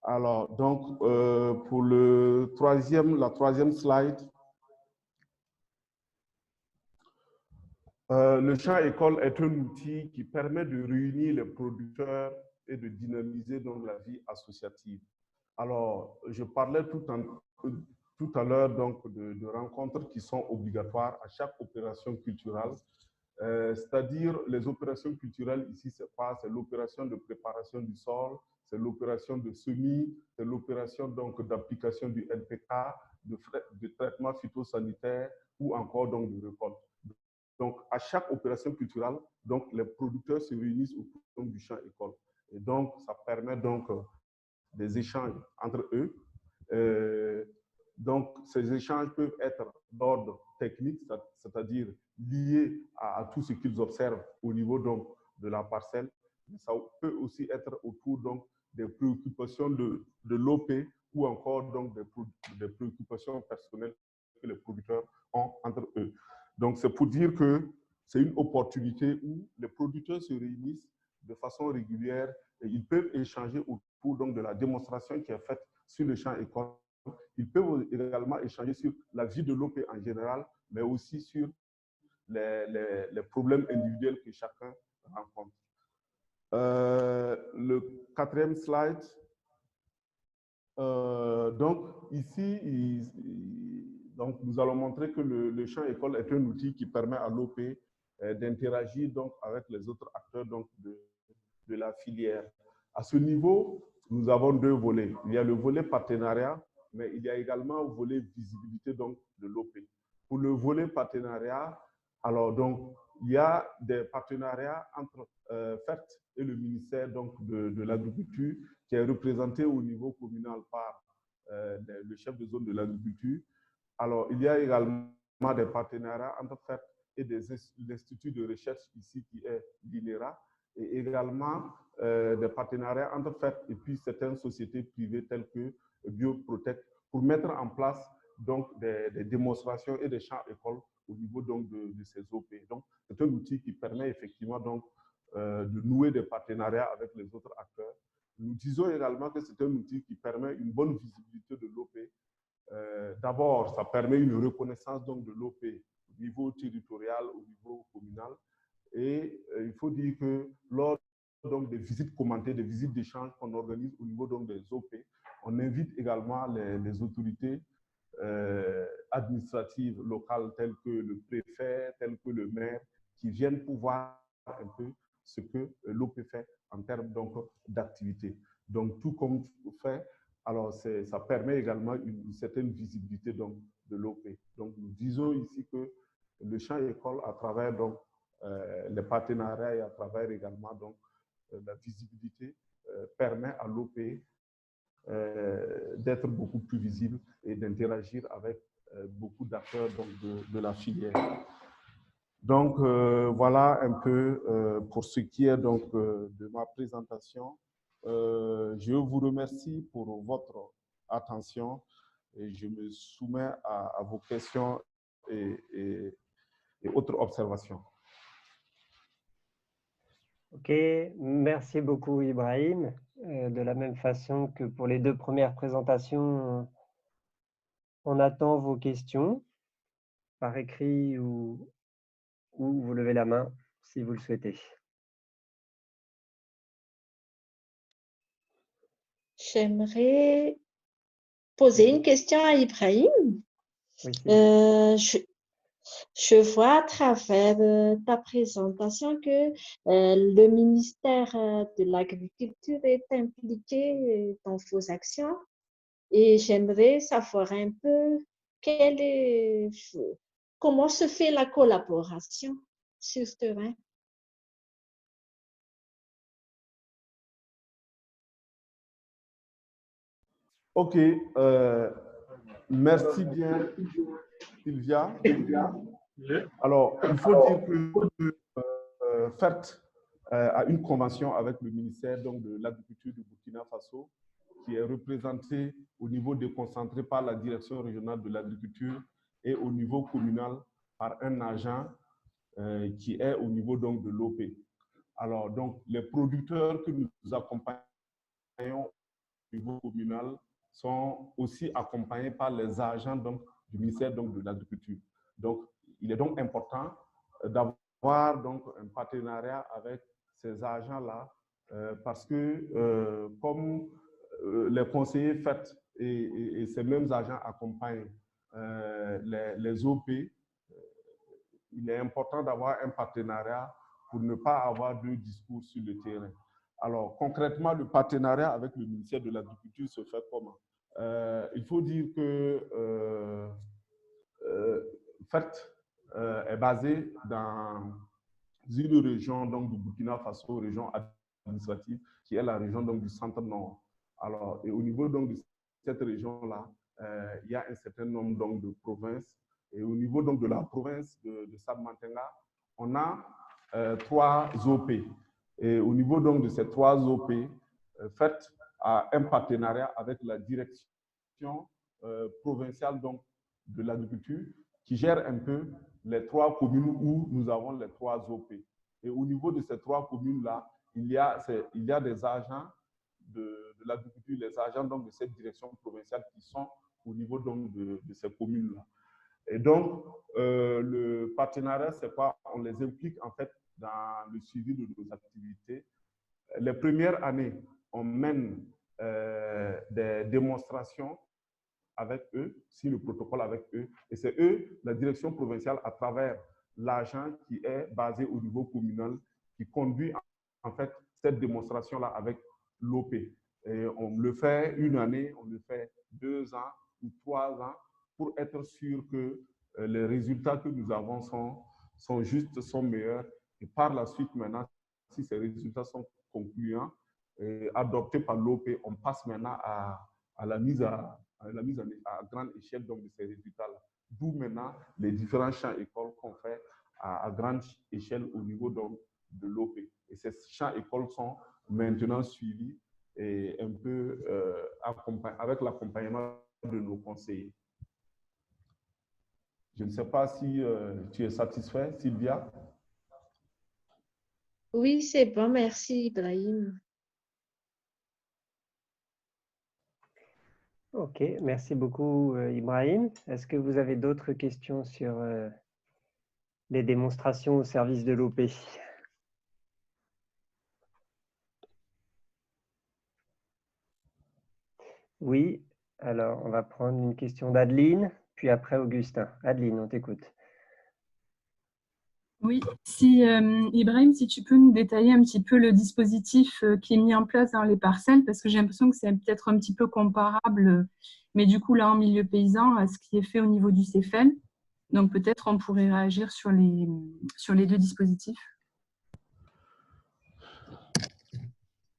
Alors, donc, pour la troisième slide, le champ école est un outil qui permet de réunir les producteurs et de dynamiser donc la vie associative. Alors, je parlais tout à l'heure donc de rencontres qui sont obligatoires à chaque opération culturelle. C'est-à-dire les opérations culturelles ici, c'est l'opération de préparation du sol, c'est l'opération de semis, c'est l'opération donc d'application du NPK, de traitement phytosanitaire ou encore donc de récolte. Donc à chaque opération culturelle, donc les producteurs se réunissent autour du champ école. Et donc ça permet donc des échanges entre eux. Donc, ces échanges peuvent être d'ordre technique, c'est-à-dire liés à tout ce qu'ils observent au niveau donc, de la parcelle. Mais ça peut aussi être autour donc, des préoccupations de l'OP ou encore donc, des préoccupations personnelles que les producteurs ont entre eux. Donc, c'est pour dire que c'est une opportunité où les producteurs se réunissent de façon régulière et ils peuvent échanger autour donc, de la démonstration qui est faite sur le champ école. Ils peuvent également échanger sur la vie de l'OP en général, mais aussi sur les problèmes individuels que chacun rencontre. Le quatrième slide. Donc, ici, donc, nous allons montrer que le champ école est un outil qui permet à l'OP d'interagir donc, avec les autres acteurs donc, de la filière. À ce niveau, nous avons deux volets. Il y a le volet partenariat, mais il y a également le volet visibilité donc, de l'OP. Pour le volet partenariat, alors donc, il y a des partenariats entre FERT et le ministère donc, de l'Agriculture qui est représenté au niveau communal par le chef de zone de l'agriculture. Alors, il y a également des partenariats entre FERT et l'Institut de recherche ici qui est l'INERA, et également des partenariats entre FERT et puis certaines sociétés privées telles que Bioprotect pour mettre en place donc, des démonstrations et des champs écoles au niveau donc, de ces OP. Donc, c'est un outil qui permet effectivement donc, de nouer des partenariats avec les autres acteurs. Nous disons également que c'est un outil qui permet une bonne visibilité de l'OP. D'abord, ça permet une reconnaissance donc, de l'OP au niveau territorial, au niveau communal. Et il faut dire que lors donc, des visites commentées, des visites d'échange qu'on organise au niveau donc, des OP, on invite également les autorités administratives locales telles que le préfet, telles que le maire, qui viennent pour voir un peu ce que l'OP fait en termes d'activité. Donc, tout comme fait, alors ça permet également une certaine visibilité donc, de l'OP. Donc, nous disons ici que le champ école, à travers donc, les partenariats et à travers également donc, la visibilité, permet à l'OP d'être beaucoup plus visible et d'interagir avec beaucoup d'acteurs de la filière. Donc, voilà un peu pour ce qui est donc, de ma présentation. Je vous remercie pour votre attention et je me soumets à vos questions et autres observations. Ok, merci beaucoup Ibrahim. De la même façon que pour les deux premières présentations, on attend vos questions par écrit ou vous levez la main si vous le souhaitez. J'aimerais poser une question à Ibrahim. Oui, Je vois à travers ta présentation que le ministère de l'Agriculture est impliqué dans vos actions et j'aimerais savoir un peu comment se fait la collaboration sur ce terrain. OK. Merci bien, Sylvia. Alors, il faut dire que FERT a une convention avec le ministère donc, de l'Agriculture du Burkina Faso qui est représenté au niveau déconcentré par la Direction régionale de l'agriculture et au niveau communal par un agent qui est au niveau donc, de l'OP. Alors, donc, les producteurs que nous accompagnons au niveau communal sont aussi accompagnés par les agents donc, du ministère donc, de l'Agriculture. Donc, il est donc important d'avoir donc, un partenariat avec ces agents-là parce que, comme les conseillers FERT et ces mêmes agents accompagnent les OP, il est important d'avoir un partenariat pour ne pas avoir deux discours sur le terrain. Alors, concrètement, le partenariat avec le ministère de l'Agriculture se fait comment? Il faut dire que FERT est basé dans une région donc, du Burkina Faso, région administrative, qui est la région donc, du centre-nord. Alors, et au niveau donc, de cette région-là, il y a un certain nombre donc, de provinces. Et au niveau donc, de la province de Sab-Mantenga, on a 3 OP. Et au niveau donc, de ces 3 OP, FERT a un partenariat avec la direction provinciale donc, de l'agriculture qui gère un peu les 3 communes où nous avons les 3 OP. Et au niveau de ces 3 communes-là, il y a des agents de l'agriculture, les agents donc, de cette direction provinciale qui sont au niveau donc, de ces communes-là. Et donc, le partenariat, c'est quoi? On les implique en fait dans le suivi de nos activités. Les premières années, on mène des démonstrations avec eux, signe le protocole avec eux, et c'est eux, la direction provinciale, à travers l'agent qui est basé au niveau communal, qui conduit en fait cette démonstration-là avec l'OP. Et on le fait une année, on le fait 2 ans ou 3 ans pour être sûr que les résultats que nous avons sont justes, sont meilleurs. Et par la suite, maintenant, si ces résultats sont concluants, adoptés par l'OP, on passe maintenant à la mise à grande échelle donc, de ces résultats-là. D'où maintenant les différents champs écoles qu'on fait à grande échelle au niveau donc, de l'OP. Et ces champs écoles sont maintenant suivis et un peu avec l'accompagnement de nos conseillers. Je ne sais pas si tu es satisfait, Sylvia. Oui, c'est bon, merci Ibrahim. Ok, merci beaucoup Ibrahim. Est-ce que vous avez d'autres questions sur les démonstrations au service de l'OP? Oui, alors on va prendre une question d'Adeline, puis après Augustin. Adeline, on t'écoute. Oui, si Ibrahim, si tu peux nous détailler un petit peu le dispositif qui est mis en place dans les parcelles, parce que j'ai l'impression que c'est peut-être un petit peu comparable, mais du coup là en milieu paysan, à ce qui est fait au niveau du CEFEL. Donc peut-être on pourrait réagir sur les 2 dispositifs.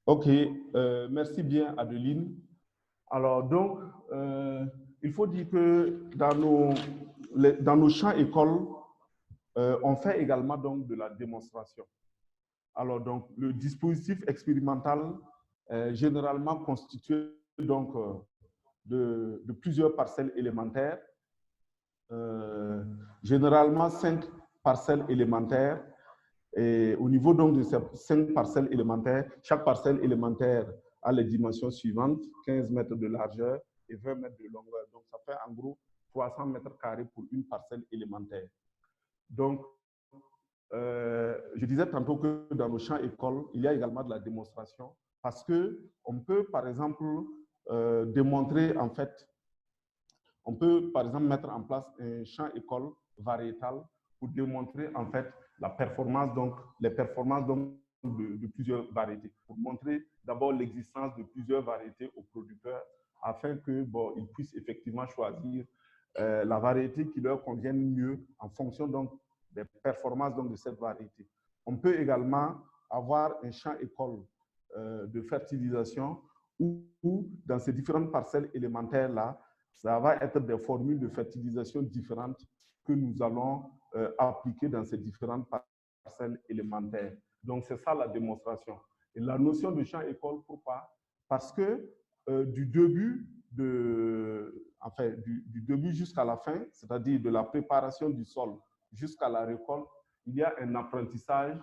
Ok, merci bien Adeline. Alors donc, il faut dire que dans nos champs écoles, on fait également donc de la démonstration. Alors donc, le dispositif expérimental est généralement constitué donc de plusieurs parcelles élémentaires, généralement 5 parcelles élémentaires. Et au niveau donc de ces 5 parcelles élémentaires, chaque parcelle élémentaire a les dimensions suivantes, 15 mètres de largeur et 20 mètres de longueur. Donc, ça fait en gros 300 mètres carrés pour une parcelle élémentaire. Donc, je disais tantôt que dans nos champs écoles, il y a également de la démonstration parce qu'on peut, par exemple, démontrer, en fait, on peut par exemple mettre en place un champ école variétal pour démontrer en fait la performance, donc les performances donc, de plusieurs variétés, pour montrer d'abord l'existence de plusieurs variétés aux producteurs afin que bon, ils puissent effectivement choisir la variété qui leur convienne mieux en fonction donc des performances donc, de cette variété. On peut également avoir un champ école de fertilisation où dans ces différentes parcelles élémentaires-là, ça va être des formules de fertilisation différentes que nous allons appliquer dans ces différentes parcelles élémentaires. Donc, c'est ça la démonstration. Et la notion de champ école, pourquoi? Parce que du début jusqu'à la fin, c'est-à-dire de la préparation du sol jusqu'à la récolte, il y a un apprentissage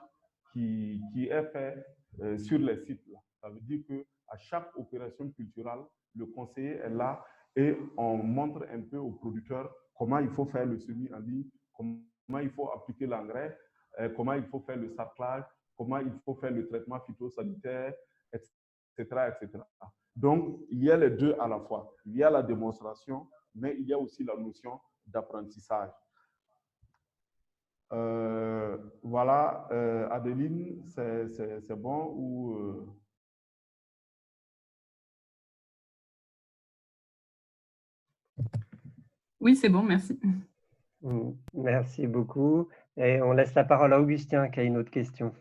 qui est fait sur les sites. Là. Ça veut dire qu'à chaque opération culturelle, le conseiller est là et on montre un peu aux producteurs comment il faut faire le semis en ligne, comment il faut appliquer l'engrais, comment il faut faire le sarclage, comment il faut faire le traitement phytosanitaire, etc., etc. Donc, il y a les deux à la fois. Il y a la démonstration, mais il y a aussi la notion d'apprentissage. Voilà, Adeline, c'est bon ou... Oui, c'est bon, merci. Merci beaucoup. Et on laisse la parole à Augustin qui a une autre question.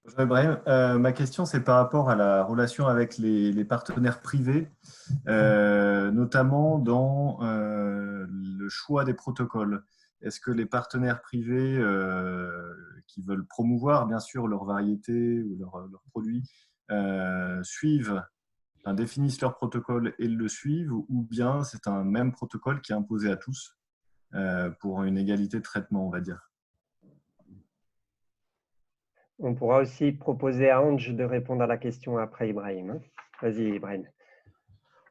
Bonjour Ibrahim, ma question c'est par rapport à la relation avec les partenaires privés, notamment dans le choix des protocoles. Est-ce que les partenaires privés qui veulent promouvoir bien sûr leur variété ou leurs produits définissent leur protocole et le suivent, ou bien c'est un même protocole qui est imposé à tous pour une égalité de traitement, on va dire? On pourra aussi proposer à Ange de répondre à la question après Ibrahim. Vas-y, Ibrahim.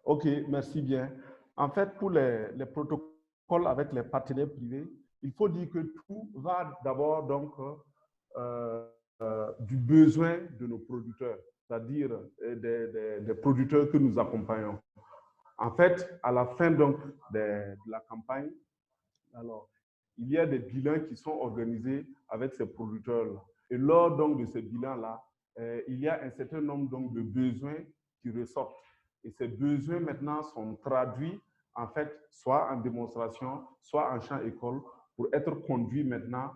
OK, merci bien. En fait, pour les protocoles avec les partenaires privés, il faut dire que tout va d'abord donc du besoin de nos producteurs, c'est-à-dire des producteurs que nous accompagnons. En fait, à la fin donc de la campagne, alors, il y a des bilans qui sont organisés avec ces producteurs-là. Et lors donc de ces bilans-là, il y a un certain nombre donc, de besoins qui ressortent. Et ces besoins maintenant sont traduits en fait soit en démonstration, soit en champ école pour être conduits maintenant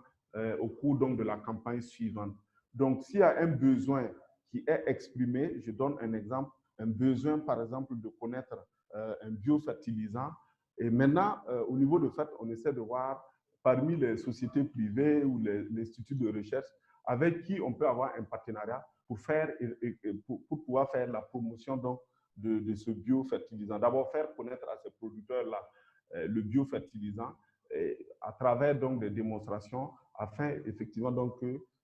au cours donc, de la campagne suivante. Donc, s'il y a un besoin qui est exprimé, je donne un exemple, un besoin par exemple de connaître un biofertilisant. Et maintenant, au niveau de fait, on essaie de voir parmi les sociétés privées ou les instituts de recherche avec qui on peut avoir un partenariat pour pouvoir faire la promotion donc, de ce biofertilisant. D'abord, faire connaître à ces producteurs-là le biofertilisant à travers donc, des démonstrations afin effectivement donc,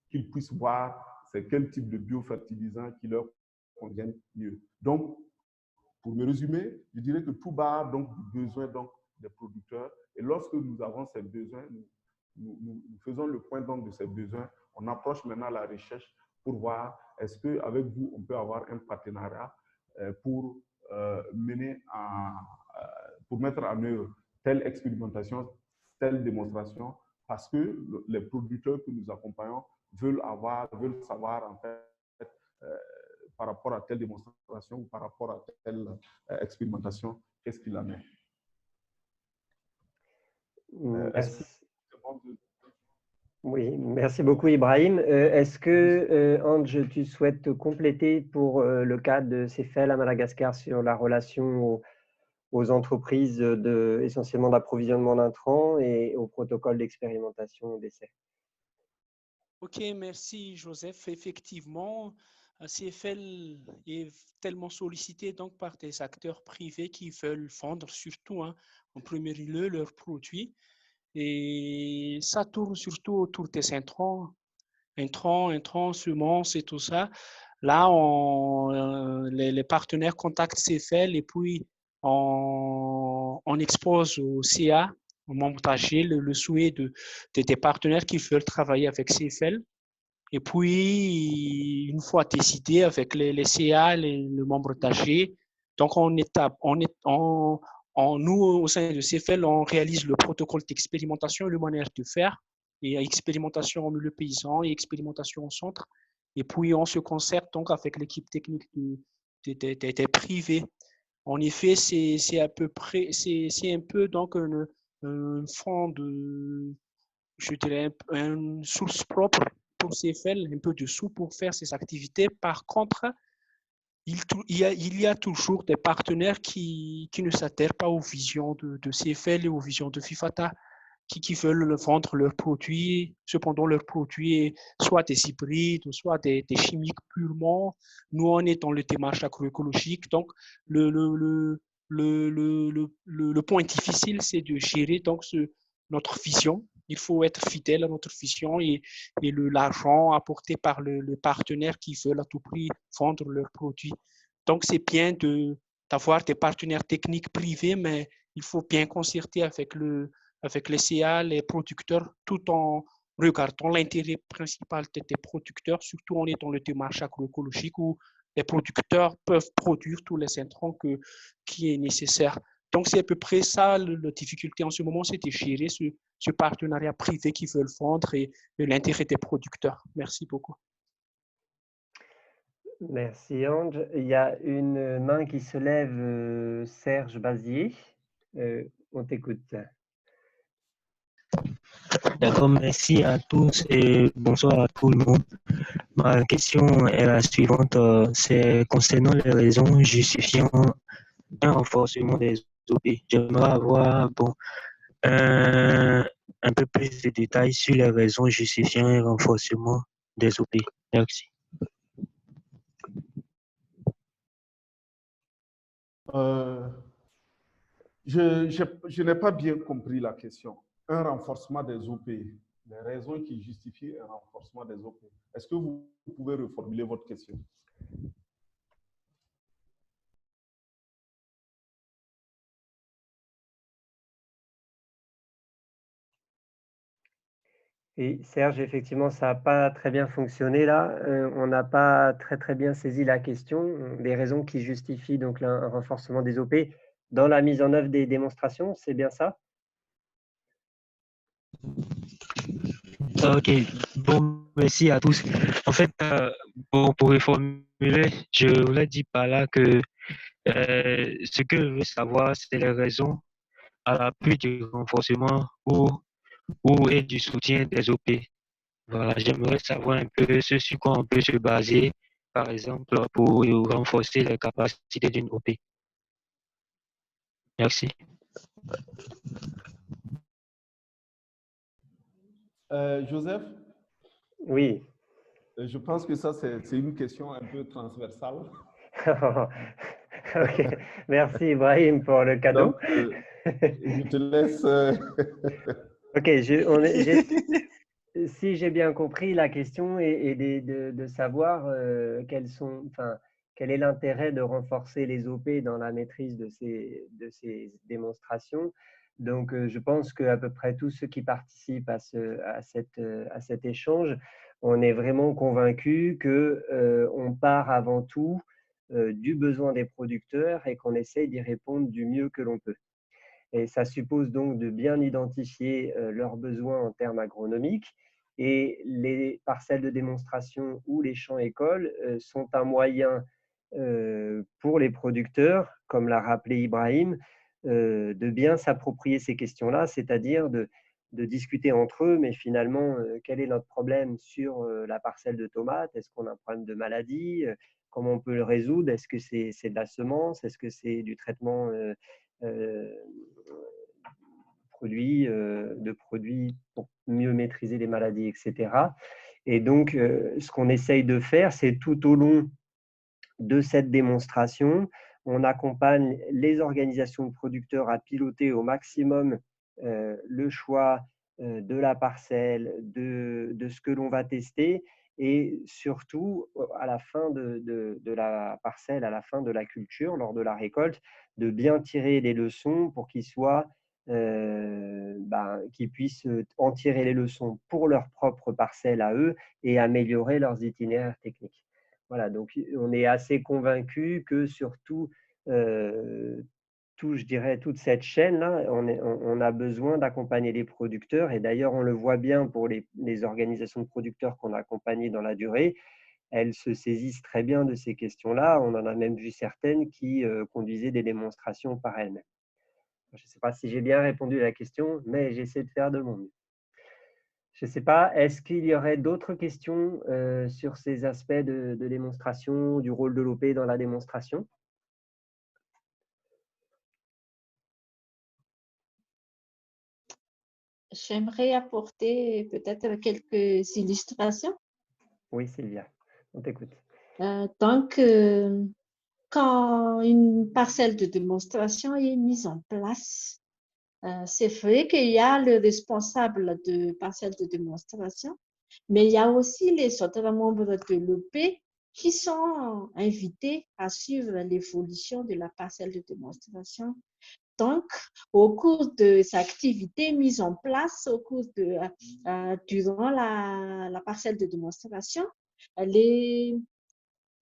qu'ils puissent voir c'est quel type de biofertilisant qui leur convient mieux. Donc, pour me résumer, je dirais que tout part donc du besoin donc, des producteurs. Et lorsque nous avons ces besoins, nous faisons le point donc de ces besoins. On approche maintenant la recherche pour voir est-ce qu'avec vous, on peut avoir un partenariat pour mettre en œuvre telle expérimentation, telle démonstration, parce que les producteurs que nous accompagnons veulent savoir en fait par rapport à telle démonstration ou par rapport à telle expérimentation, qu'est-ce qu'il en est. Merci. Oui, merci beaucoup Ibrahim. Est-ce que, Ange, tu souhaites te compléter pour le cas de CEFEL à Madagascar sur la relation aux entreprises essentiellement d'approvisionnement d'intrants et au protocole d'expérimentation d'essai? Ok, merci Joseph. Effectivement, CFL est tellement sollicité donc par des acteurs privés qui veulent vendre surtout en premier lieu leurs produits. Et ça tourne surtout autour des intrants, semences et tout ça. Là, les partenaires contactent CFL et puis on expose au CA, au membre d'AG, le souhait des partenaires qui veulent travailler avec CFL. Et puis, une fois décidé avec les CA, le membre d'AG, donc nous, au sein de CFL, on réalise le protocole d'expérimentation et le manière de faire. Et expérimentation au milieu paysan et expérimentation au centre. Et puis, on se concerte donc avec l'équipe technique des privés. En effet, c'est à peu près, c'est un peu donc un fond de, je dirais, une source propre pour CFL, un peu de sous pour faire ces activités. Par contre, il y a toujours des partenaires qui ne s'adhèrent pas aux visions de CFL et aux visions de FIFATA, qui veulent vendre leurs produits. Cependant, leurs produits, soit des hybrides, soit des chimiques purement. Nous, on est dans le démarche agroécologique. Donc, le point difficile, c'est de gérer donc, notre vision. Il faut être fidèle à notre vision et l'argent apporté par le partenaire qui veut à tout prix vendre leurs produits. Donc, c'est bien d'avoir des partenaires techniques privés, mais il faut bien concerter avec les CA, les producteurs, tout en regardant l'intérêt principal des producteurs. Surtout, on est dans le démarche agroécologique où les producteurs peuvent produire tous les intrants qui est nécessaire. Donc, c'est à peu près ça la difficulté en ce moment, c'est de gérer ce partenariat privé qui veulent vendre et l'intérêt des producteurs. Merci beaucoup. Merci Ange. Il y a une main qui se lève, Serge Bazier. On t'écoute. D'accord, merci à tous et bonsoir à tout le monde. Ma question est la suivante, c'est concernant les raisons justifiant un renforcement des OP. J'aimerais avoir un peu plus de détails sur les raisons justifiant un renforcement des OP. Merci. Je n'ai pas bien compris la question. Un renforcement des OP, les raisons qui justifient un renforcement des OP. Est-ce que vous pouvez reformuler votre question? Et Serge, effectivement, ça n'a pas très bien fonctionné là. On n'a pas très bien saisi la question, des raisons qui justifient donc un renforcement des OP dans la mise en œuvre des démonstrations, c'est bien ça? Ok, bon, merci à tous. En fait, pour reformuler, je voulais dire par là que ce que je veux savoir, c'est les raisons à l'appui du renforcement ou et du soutien des OP. Voilà, j'aimerais savoir un peu ce sur quoi on peut se baser, par exemple, pour renforcer les capacités d'une OP. Merci. Joseph? Oui. Je pense que ça, c'est une question un peu transversale. Ok, merci Ibrahim pour le cadeau. Donc, je te laisse. Ok, si j'ai bien compris, la question est de savoir quel est l'intérêt de renforcer les OP dans la maîtrise de ces démonstrations. Donc, je pense qu'à peu près tous ceux qui participent à cet échange, on est vraiment convaincus qu'on part avant tout du besoin des producteurs et qu'on essaye d'y répondre du mieux que l'on peut. Et ça suppose donc de bien identifier leurs besoins en termes agronomiques. Et les parcelles de démonstration ou les champs écoles sont un moyen pour les producteurs, comme l'a rappelé Ibrahim, de bien s'approprier ces questions-là, c'est-à-dire de discuter entre eux, mais finalement, quel est notre problème sur la parcelle de tomates? Est-ce qu'on a un problème de maladie? Comment on peut le résoudre? Est-ce que c'est de la semence? Est-ce que c'est du traitement de produits pour mieux maîtriser les maladies, etc. Et donc, ce qu'on essaye de faire, c'est tout au long de cette démonstration, on accompagne les organisations de producteurs à piloter au maximum le choix de la parcelle, de ce que l'on va tester et surtout à la fin de la parcelle, à la fin de la culture, lors de la récolte, de bien tirer les leçons pour qu'ils soient qui puissent en tirer les leçons pour leur propre parcelle à eux et améliorer leurs itinéraires techniques. Voilà, donc on est assez convaincu que surtout je dirais, toute cette chaîne-là, on a besoin d'accompagner les producteurs. Et d'ailleurs, on le voit bien pour les organisations de producteurs qu'on a accompagnées dans la durée. Elles se saisissent très bien de ces questions-là. On en a même vu certaines qui conduisaient des démonstrations par elles-mêmes. Je ne sais pas si j'ai bien répondu à la question, mais j'essaie de faire de mon mieux. Je ne sais pas, est-ce qu'il y aurait d'autres questions sur ces aspects de démonstration, du rôle de l'OP dans la démonstration ? J'aimerais apporter peut-être quelques illustrations. Oui, Sylvia, on t'écoute. Donc, quand une parcelle de démonstration est mise en place, c'est vrai qu'il y a le responsable de parcelle de démonstration, mais il y a aussi les autres membres de l'OP qui sont invités à suivre l'évolution de la parcelle de démonstration. Donc, au cours de ces activités mises en place, durant la parcelle de démonstration, les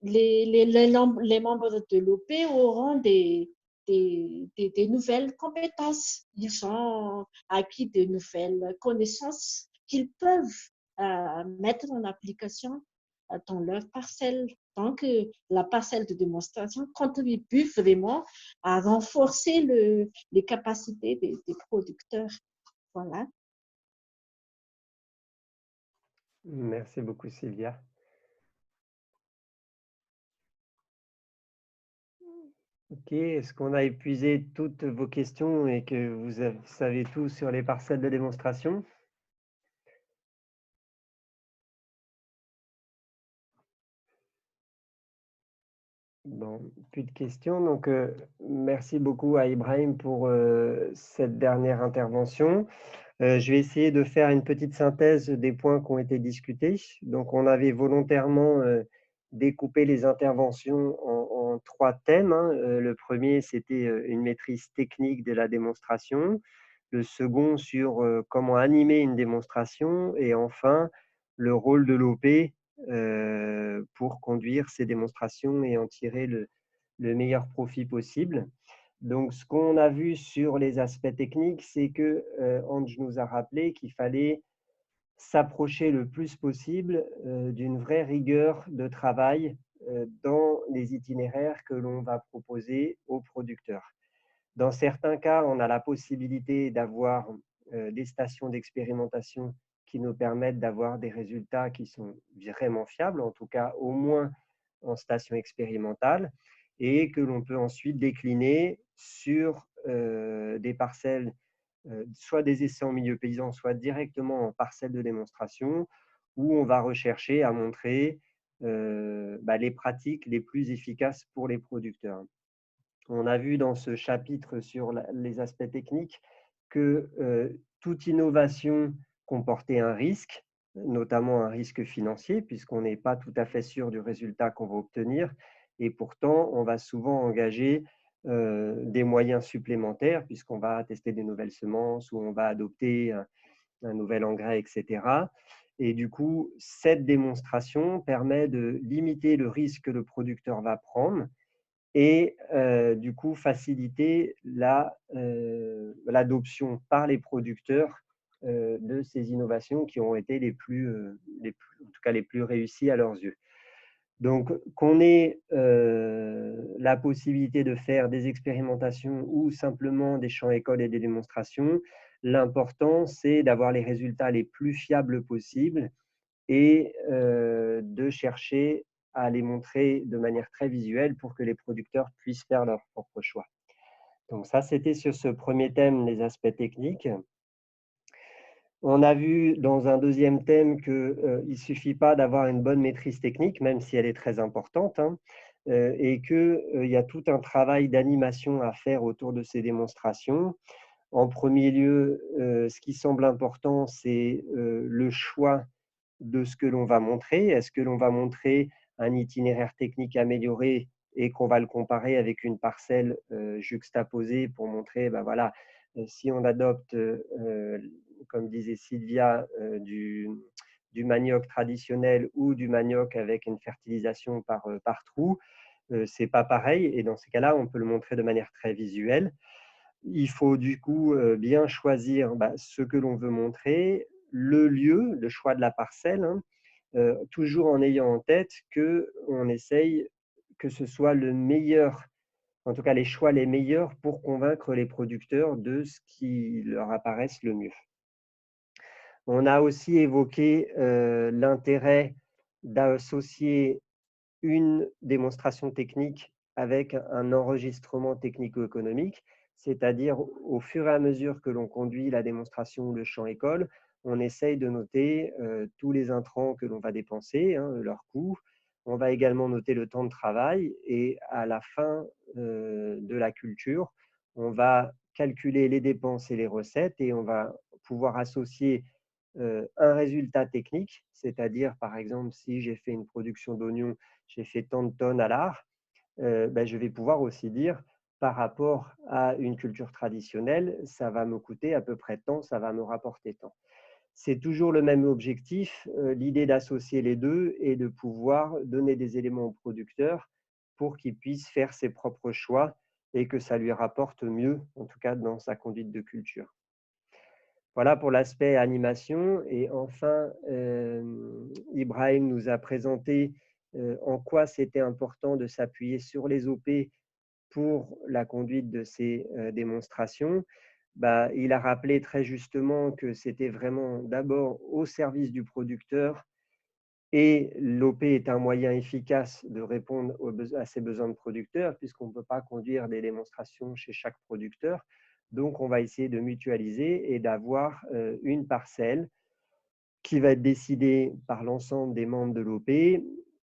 membres de l'OP auront des nouvelles compétences. Ils ont acquis de nouvelles connaissances qu'ils peuvent mettre en application dans leur parcelle. Donc, la parcelle de démonstration contribue vraiment à renforcer les capacités des producteurs. Voilà. Merci beaucoup, Sylvia. Ok, est-ce qu'on a épuisé toutes vos questions et que vous savez tout sur les parcelles de démonstration? Bon, plus de questions. Donc, merci beaucoup à Ibrahim pour cette dernière intervention. Je vais essayer de faire une petite synthèse des points qui ont été discutés. Donc, on avait volontairement découpé les interventions en 3 thèmes. Le premier, c'était une maîtrise technique de la démonstration. Le second, sur comment animer une démonstration. Et enfin, le rôle de l'OP pour conduire ces démonstrations et en tirer le meilleur profit possible. Donc, ce qu'on a vu sur les aspects techniques, c'est que Ange nous a rappelé qu'il fallait s'approcher le plus possible d'une vraie rigueur de travail dans les itinéraires que l'on va proposer aux producteurs. Dans certains cas, on a la possibilité d'avoir des stations d'expérimentation qui nous permettent d'avoir des résultats qui sont vraiment fiables, en tout cas au moins en station expérimentale, et que l'on peut ensuite décliner sur des parcelles, soit des essais en milieu paysan, soit directement en parcelles de démonstration, où on va rechercher à montrer les pratiques les plus efficaces pour les producteurs. On a vu dans ce chapitre sur les aspects techniques que toute innovation comportait un risque, notamment un risque financier, puisqu'on n'est pas tout à fait sûr du résultat qu'on va obtenir. Et pourtant, on va souvent engager des moyens supplémentaires, puisqu'on va tester des nouvelles semences ou on va adopter un nouvel engrais, etc. Et du coup, cette démonstration permet de limiter le risque que le producteur va prendre et du coup faciliter l'adoption par les producteurs de ces innovations qui ont été en tout cas les plus réussies à leurs yeux. Donc, qu'on ait la possibilité de faire des expérimentations ou simplement des champs écoles et des démonstrations, l'important, c'est d'avoir les résultats les plus fiables possibles et de chercher à les montrer de manière très visuelle pour que les producteurs puissent faire leur propre choix. Donc ça, c'était sur ce premier thème, les aspects techniques. On a vu dans un deuxième thème qu'il ne suffit pas d'avoir une bonne maîtrise technique, même si elle est très importante, et qu'il y a tout un travail d'animation à faire autour de ces démonstrations. En premier lieu, ce qui semble important, c'est le choix de ce que l'on va montrer. Est-ce que l'on va montrer un itinéraire technique amélioré et qu'on va le comparer avec une parcelle juxtaposée pour montrer voilà, si on adopte, comme disait Sylvia, du manioc traditionnel ou du manioc avec une fertilisation par trou, c'est pas pareil. Et dans ces cas-là, on peut le montrer de manière très visuelle. Il faut du coup bien choisir ce que l'on veut montrer, le lieu, le choix de la parcelle, hein, toujours en ayant en tête qu'on essaye que ce soit le meilleur, en tout cas les choix les meilleurs pour convaincre les producteurs de ce qui leur apparaisse le mieux. On a aussi évoqué l'intérêt d'associer une démonstration technique avec un enregistrement technico-économique, c'est-à-dire au fur et à mesure que l'on conduit la démonstration ou le champ école, on essaye de noter tous les intrants que l'on va dépenser, hein, leur coût. On va également noter le temps de travail et à la fin de la culture, on va calculer les dépenses et les recettes et on va pouvoir associer un résultat technique, c'est-à-dire par exemple si j'ai fait une production d'oignons, j'ai fait tant de tonnes à l'art, je vais pouvoir aussi dire par rapport à une culture traditionnelle, ça va me coûter à peu près tant, ça va me rapporter tant. C'est toujours le même objectif, l'idée d'associer les deux et de pouvoir donner des éléments au producteur pour qu'il puisse faire ses propres choix et que ça lui rapporte mieux, en tout cas dans sa conduite de culture. Voilà pour l'aspect animation. Et enfin, Ibrahim nous a présenté en quoi c'était important de s'appuyer sur les OP pour la conduite de ces démonstrations. Il a rappelé très justement que c'était vraiment d'abord au service du producteur et l'OP est un moyen efficace de répondre à ces besoins de producteurs puisqu'on ne peut pas conduire des démonstrations chez chaque producteur. Donc, on va essayer de mutualiser et d'avoir une parcelle qui va être décidée par l'ensemble des membres de l'OP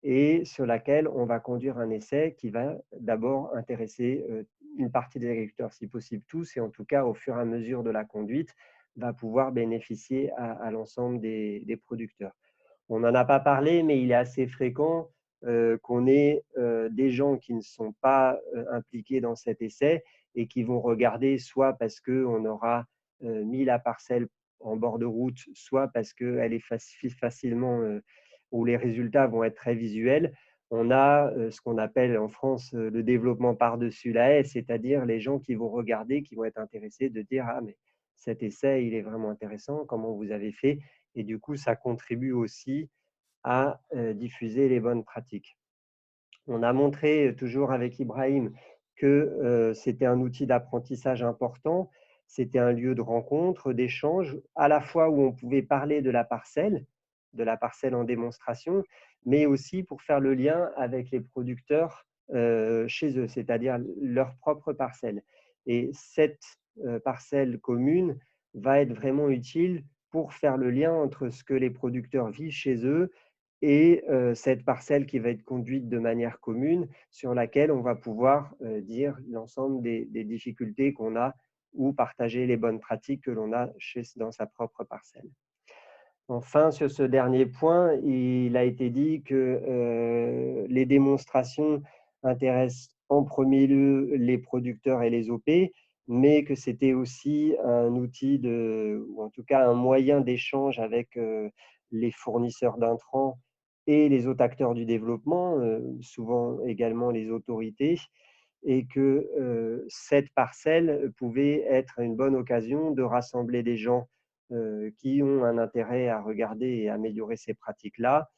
et sur laquelle on va conduire un essai qui va d'abord intéresser une partie des agriculteurs, si possible tous, et en tout cas, au fur et à mesure de la conduite, va pouvoir bénéficier à l'ensemble des producteurs. On n'en a pas parlé, mais il est assez fréquent qu'on ait des gens qui ne sont pas impliqués dans cet essai et qui vont regarder soit parce qu'on aura mis la parcelle en bord de route, soit parce qu'elle est facilement, où les résultats vont être très visuels. On a ce qu'on appelle en France le développement par-dessus la haie, c'est-à-dire les gens qui vont regarder, qui vont être intéressés de dire « Ah, mais cet essai, il est vraiment intéressant, comment vous avez fait ?» Et du coup, ça contribue aussi à diffuser les bonnes pratiques. On a montré toujours avec Ibrahim que c'était un outil d'apprentissage important, c'était un lieu de rencontre, d'échange, à la fois où on pouvait parler de la parcelle en démonstration, mais aussi pour faire le lien avec les producteurs chez eux, c'est-à-dire leur propre parcelle. Et cette parcelle commune va être vraiment utile pour faire le lien entre ce que les producteurs vivent chez eux et cette parcelle qui va être conduite de manière commune sur laquelle on va pouvoir dire l'ensemble des difficultés qu'on a ou partager les bonnes pratiques que l'on a dans sa propre parcelle. Enfin, sur ce dernier point, il a été dit que les démonstrations intéressent en premier lieu les producteurs et les OP, mais que c'était aussi un outil ou en tout cas un moyen d'échange avec les fournisseurs d'intrants et les autres acteurs du développement, souvent également les autorités, et que cette parcelle pouvait être une bonne occasion de rassembler des gens qui ont un intérêt à regarder et améliorer ces pratiques-là,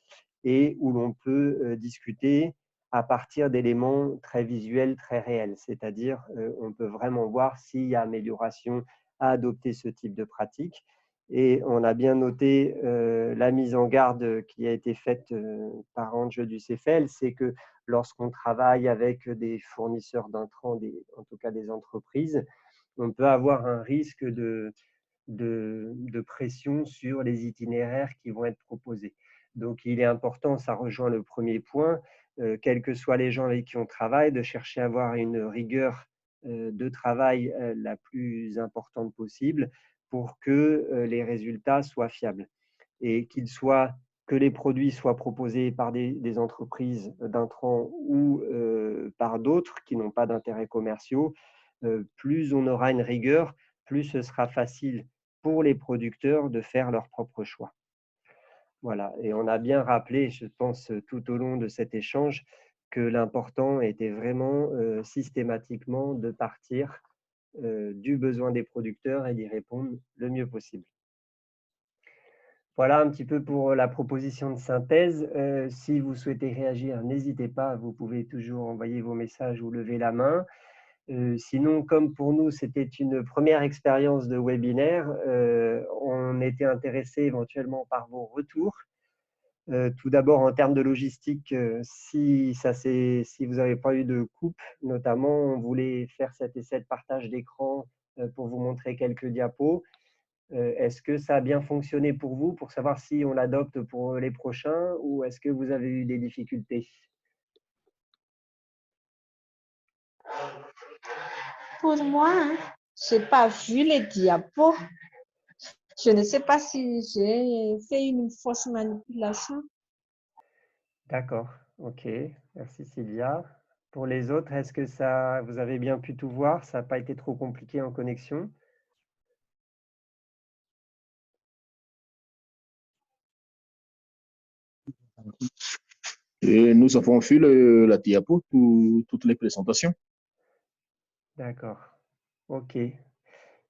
et où l'on peut discuter à partir d'éléments très visuels, très réels. C'est-à-dire, on peut vraiment voir s'il y a amélioration à adopter ce type de pratique. Et on a bien noté la mise en garde qui a été faite par Ange du CEFEL, c'est que lorsqu'on travaille avec des fournisseurs d'intrants, en tout cas des entreprises, on peut avoir un risque de pression sur les itinéraires qui vont être proposés. Donc, il est important, ça rejoint le premier point, quels que soient les gens avec qui on travaille, de chercher à avoir une rigueur de travail la plus importante possible pour que les résultats soient fiables et que les produits soient proposés par des entreprises d'intrants ou par d'autres qui n'ont pas d'intérêts commerciaux. Plus on aura une rigueur, plus ce sera facile pour les producteurs de faire leur propre choix. Voilà, et on a bien rappelé, je pense, tout au long de cet échange, que l'important était vraiment systématiquement de partir du besoin des producteurs et d'y répondre le mieux possible. Voilà un petit peu pour la proposition de synthèse. Si vous souhaitez réagir, n'hésitez pas, vous pouvez toujours envoyer vos messages ou lever la main. Sinon, comme pour nous, c'était une première expérience de webinaire, on était intéressé éventuellement par vos retours. Tout d'abord, en termes de logistique, si vous n'avez pas eu de coupe, notamment, on voulait faire cet essai de partage d'écran pour vous montrer quelques diapos. Est-ce que ça a bien fonctionné pour vous, pour savoir si on l'adopte pour les prochains, ou est-ce que vous avez eu des difficultés? Pour moi, hein, je n'ai pas vu les diapos. Je ne sais pas si j'ai fait une fausse manipulation. D'accord, ok. Merci Sylvia. Pour les autres, est-ce que vous avez bien pu tout voir? Ça n'a pas été trop compliqué en connexion? Et nous avons fait la diapo pour toutes les présentations. D'accord, ok.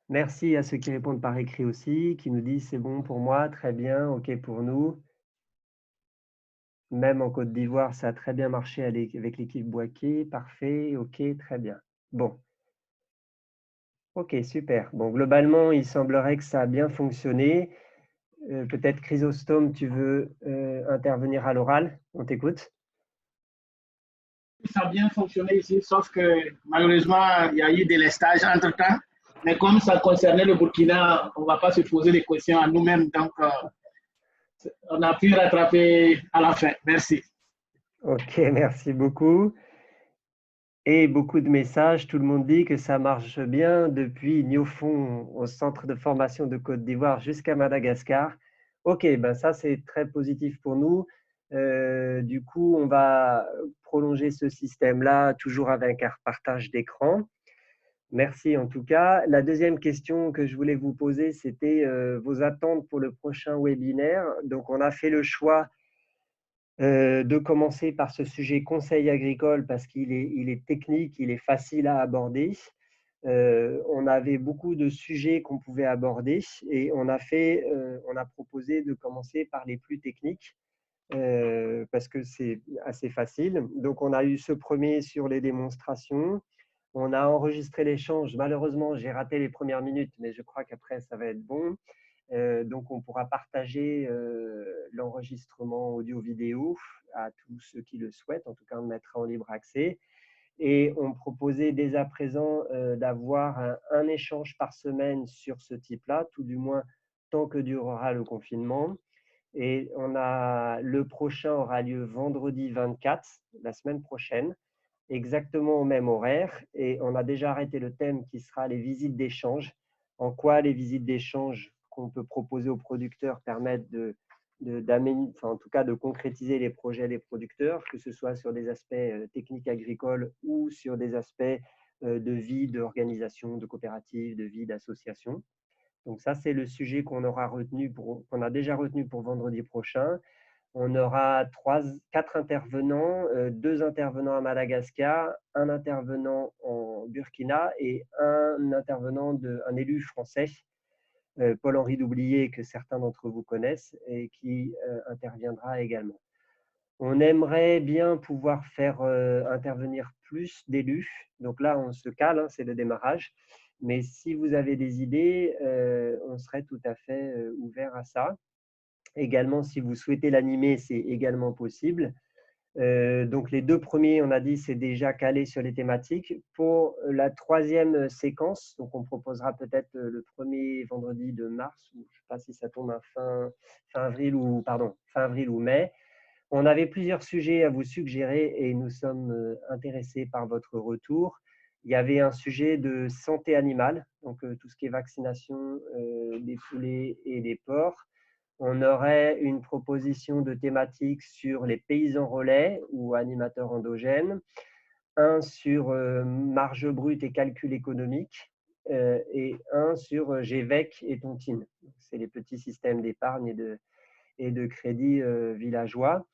Merci à ceux qui répondent par écrit aussi, qui nous disent c'est bon pour moi, très bien, ok pour nous. Même en Côte d'Ivoire, ça a très bien marché avec l'équipe Boaké, parfait, ok, très bien. Bon, ok, super. Bon, globalement, il semblerait que ça a bien fonctionné. Peut-être Chrysostome, tu veux intervenir à l'oral? On t'écoute. Ça a bien fonctionné ici, sauf que malheureusement, il y a eu des lestages entre-temps. Mais comme ça concernait le Burkina, on ne va pas se poser des questions à nous-mêmes. Donc, on a pu rattraper à la fin. Merci. Ok, merci beaucoup. Et beaucoup de messages, tout le monde dit que ça marche bien depuis Niofon au centre de formation de Côte d'Ivoire jusqu'à Madagascar. Ok, ben ça c'est très positif pour nous. Du coup, on va prolonger ce système-là toujours avec un partage d'écran. Merci en tout cas. La deuxième question que je voulais vous poser, c'était vos attentes pour le prochain webinaire. Donc, on a fait le choix de commencer par ce sujet conseil agricole parce qu'il est technique, il est facile à aborder. On avait beaucoup de sujets qu'on pouvait aborder et on a proposé de commencer par les plus techniques parce que c'est assez facile. Donc, on a eu ce premier sur les démonstrations. On a enregistré l'échange. Malheureusement, j'ai raté les premières minutes, mais je crois qu'après, ça va être bon. Donc, on pourra partager l'enregistrement audio-vidéo à tous ceux qui le souhaitent. En tout cas, on le mettra en libre accès. Et on proposait dès à présent d'avoir un échange par semaine sur ce type-là, tout du moins tant que durera le confinement. Et le prochain aura lieu vendredi 24, la semaine prochaine, exactement au même horaire. Et on a déjà arrêté le thème qui sera les visites d'échange. En quoi les visites d'échange qu'on peut proposer aux producteurs permettent en tout cas de concrétiser les projets des producteurs, que ce soit sur des aspects techniques agricoles ou sur des aspects de vie, d'organisation, de coopérative, de vie, d'association. Donc ça, c'est le sujet qu'on a déjà retenu pour vendredi prochain. On aura 4 intervenants, 2 intervenants à Madagascar, un intervenant en Burkina et un élu français, Paul-Henri Doublier, que certains d'entre vous connaissent et qui interviendra également. On aimerait bien pouvoir faire intervenir plus d'élus. Donc là, on se cale, hein, c'est le démarrage. Mais si vous avez des idées, on serait tout à fait ouvert à ça. Également, si vous souhaitez l'animer, c'est également possible. Donc, les 2 premiers, on a dit, c'est déjà calé sur les thématiques. Pour la 3e séquence, donc on proposera peut-être le premier vendredi de mars, ou je ne sais pas si ça tombe à fin avril ou mai. On avait plusieurs sujets à vous suggérer et nous sommes intéressés par votre retour. Il y avait un sujet de santé animale, donc tout ce qui est vaccination des poulets et des porcs. On aurait une proposition de thématique sur les paysans relais ou animateurs endogènes, un sur marge brute et calcul économique, et un sur GVEC et Tontine. C'est les petits systèmes d'épargne et de crédit villageois.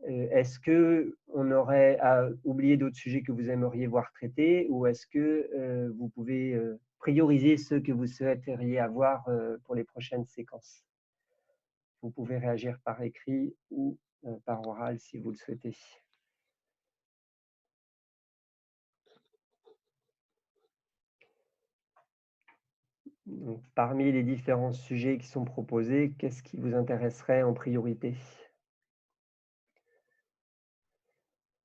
Est-ce qu'on aurait oublié d'autres sujets que vous aimeriez voir traités ou est-ce que vous pouvez prioriser ceux que vous souhaiteriez avoir pour les prochaines séquences? Vous pouvez réagir par écrit ou par oral si vous le souhaitez. Donc, parmi les différents sujets qui sont proposés, qu'est-ce qui vous intéresserait en priorité?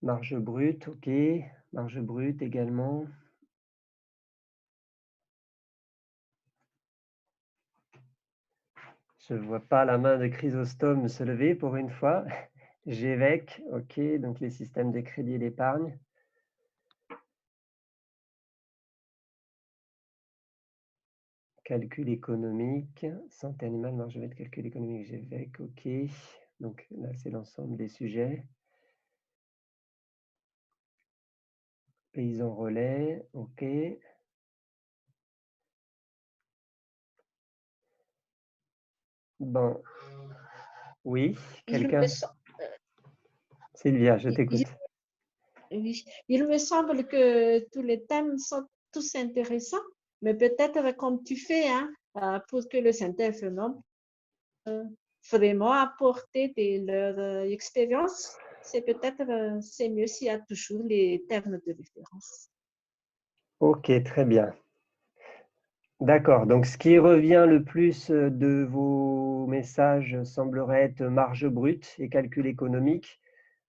Marge brute, ok. Marge brute également. Je ne vois pas la main de Chrysostome se lever pour une fois. GVEC, ok, donc les systèmes de crédit et d'épargne. Calcul économique, santé animale, marge brute, calcul économique, GVEC, ok. Donc là, c'est l'ensemble des sujets. Paysan relais, ok. Bon, oui, quelqu'un? Sylvia, je t'écoute. Oui, il me semble que tous les thèmes sont tous intéressants, mais peut-être comme tu fais, hein, pour que le Saint-Phénomène vraiment apporter leur expérience, c'est peut-être c'est mieux s'il y a toujours les termes de référence. Ok, très bien. D'accord, donc ce qui revient le plus de vos messages semblerait être marge brute et calcul économique.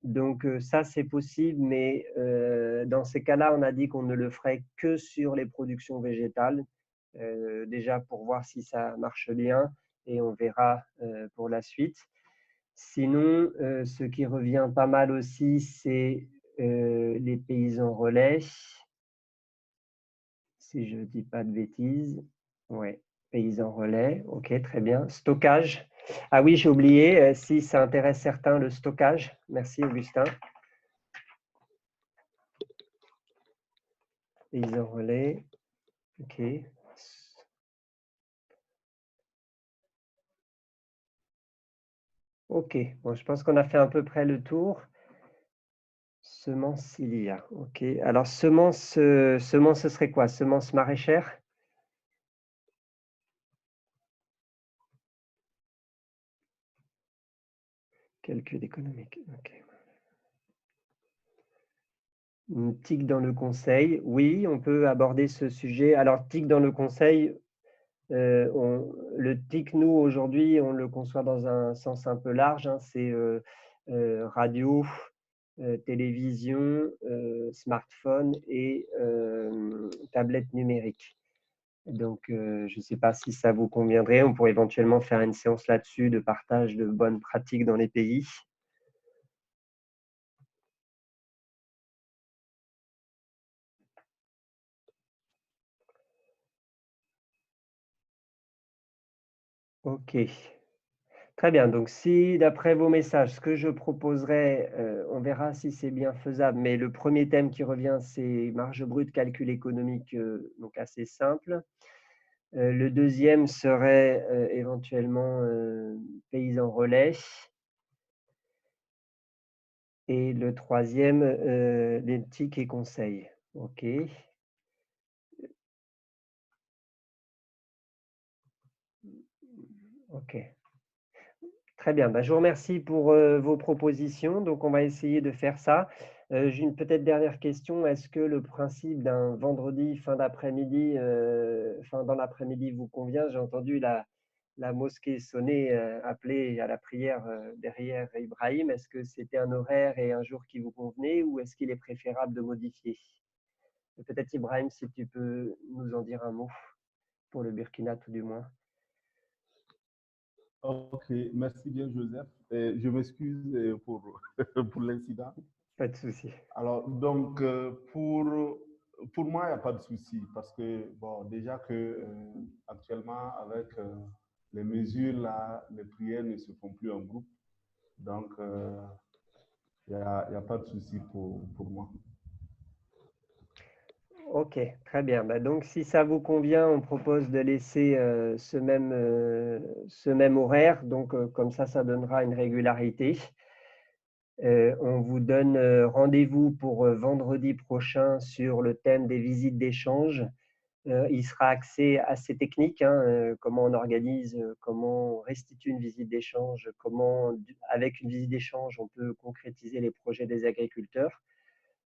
Donc ça, c'est possible, mais dans ces cas-là, on a dit qu'on ne le ferait que sur les productions végétales, déjà pour voir si ça marche bien, et on verra pour la suite. Sinon, ce qui revient pas mal aussi, c'est les paysans relais. Si je ne dis pas de bêtises. Ouais, paysans relais, ok, très bien. Stockage. Ah oui, j'ai oublié, si ça intéresse certains, le stockage. Merci, Augustin. Paysans relais, ok. Ok, bon, je pense qu'on a fait à peu près le tour. Semences cilia, ok. Alors, semences, ce serait quoi? Semences maraîchères? Calcul économique, ok. Une TIC dans le conseil, oui, on peut aborder ce sujet. Alors, TIC dans le conseil, le TIC, nous, aujourd'hui, on le conçoit dans un sens un peu large. Hein, c'est radio, télévision, smartphone et tablette numérique. Donc, je ne sais pas si ça vous conviendrait. On pourrait éventuellement faire une séance là-dessus de partage de bonnes pratiques dans les pays. Ok. Très bien. Donc, si d'après vos messages, ce que je proposerais, on verra si c'est bien faisable, mais le premier thème qui revient, c'est marge brute, calcul économique, donc assez simple. Le deuxième serait éventuellement paysan relais. Et le troisième, les TIC et conseils. OK. OK. Très bien. Je vous remercie pour vos propositions. Donc, on va essayer de faire ça. J'ai une peut-être dernière question. Est-ce que le principe d'un vendredi fin d'après-midi, dans l'après-midi vous convient? J'ai entendu la mosquée sonner, appeler à la prière derrière Ibrahim. Est-ce que c'était un horaire et un jour qui vous convenait ou est-ce qu'il est préférable de modifier? Peut-être Ibrahim, si tu peux nous en dire un mot pour le Burkina tout du moins. Ok, merci bien Joseph. Je m'excuse pour l'incident. Pas de souci. Alors, donc, pour moi, il n'y a pas de souci parce que, bon, déjà que actuellement, avec les mesures là, les prières ne se font plus en groupe. Donc, il n'y a pas de souci pour moi. Ok, très bien. Bah, donc, si ça vous convient, on propose de laisser ce même horaire. Donc, comme ça donnera une régularité. On vous donne rendez-vous pour vendredi prochain sur le thème des visites d'échange. Il sera axé assez technique, hein, comment on organise, comment on restitue une visite d'échange, comment, avec une visite d'échange, on peut concrétiser les projets des agriculteurs.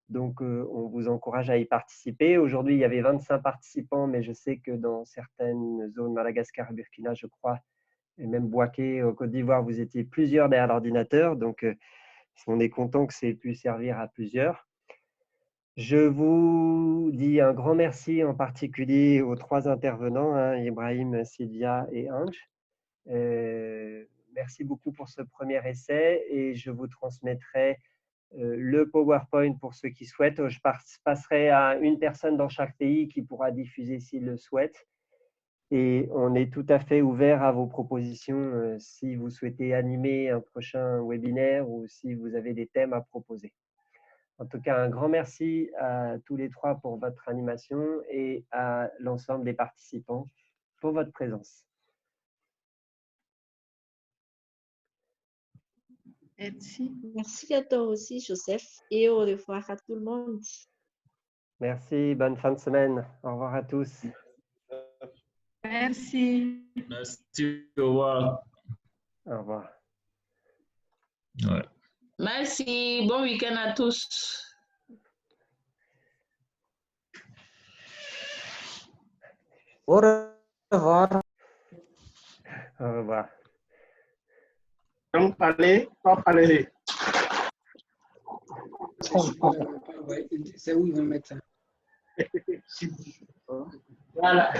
Donc, on vous encourage à y participer. Aujourd'hui, il y avait 25 participants, mais je sais que dans certaines zones, Madagascar, Burkina, je crois, et même Bouaké, au Côte d'Ivoire, vous étiez plusieurs derrière l'ordinateur. Donc, on est content que ça ait pu servir à plusieurs. Je vous dis un grand merci en particulier aux 3 intervenants, hein, Ibrahim, Sylvia et Ange. Merci beaucoup pour ce premier essai et je vous transmettrai le PowerPoint pour ceux qui souhaitent. Je passerai à une personne dans chaque pays qui pourra diffuser s'il le souhaite. Et on est tout à fait ouvert à vos propositions si vous souhaitez animer un prochain webinaire ou si vous avez des thèmes à proposer. En tout cas, un grand merci à tous les 3 pour votre animation et à l'ensemble des participants pour votre présence. Merci. Merci à toi aussi, Joseph, et au revoir à tout le monde. Merci, bonne fin de semaine. Au revoir à tous. Merci. Merci, au revoir. Au revoir. Ouais. Merci, bon week-end à tous. Au revoir. Au revoir. Donc, allez, hop, allez. C'est où ils vont mettre ça? Voilà.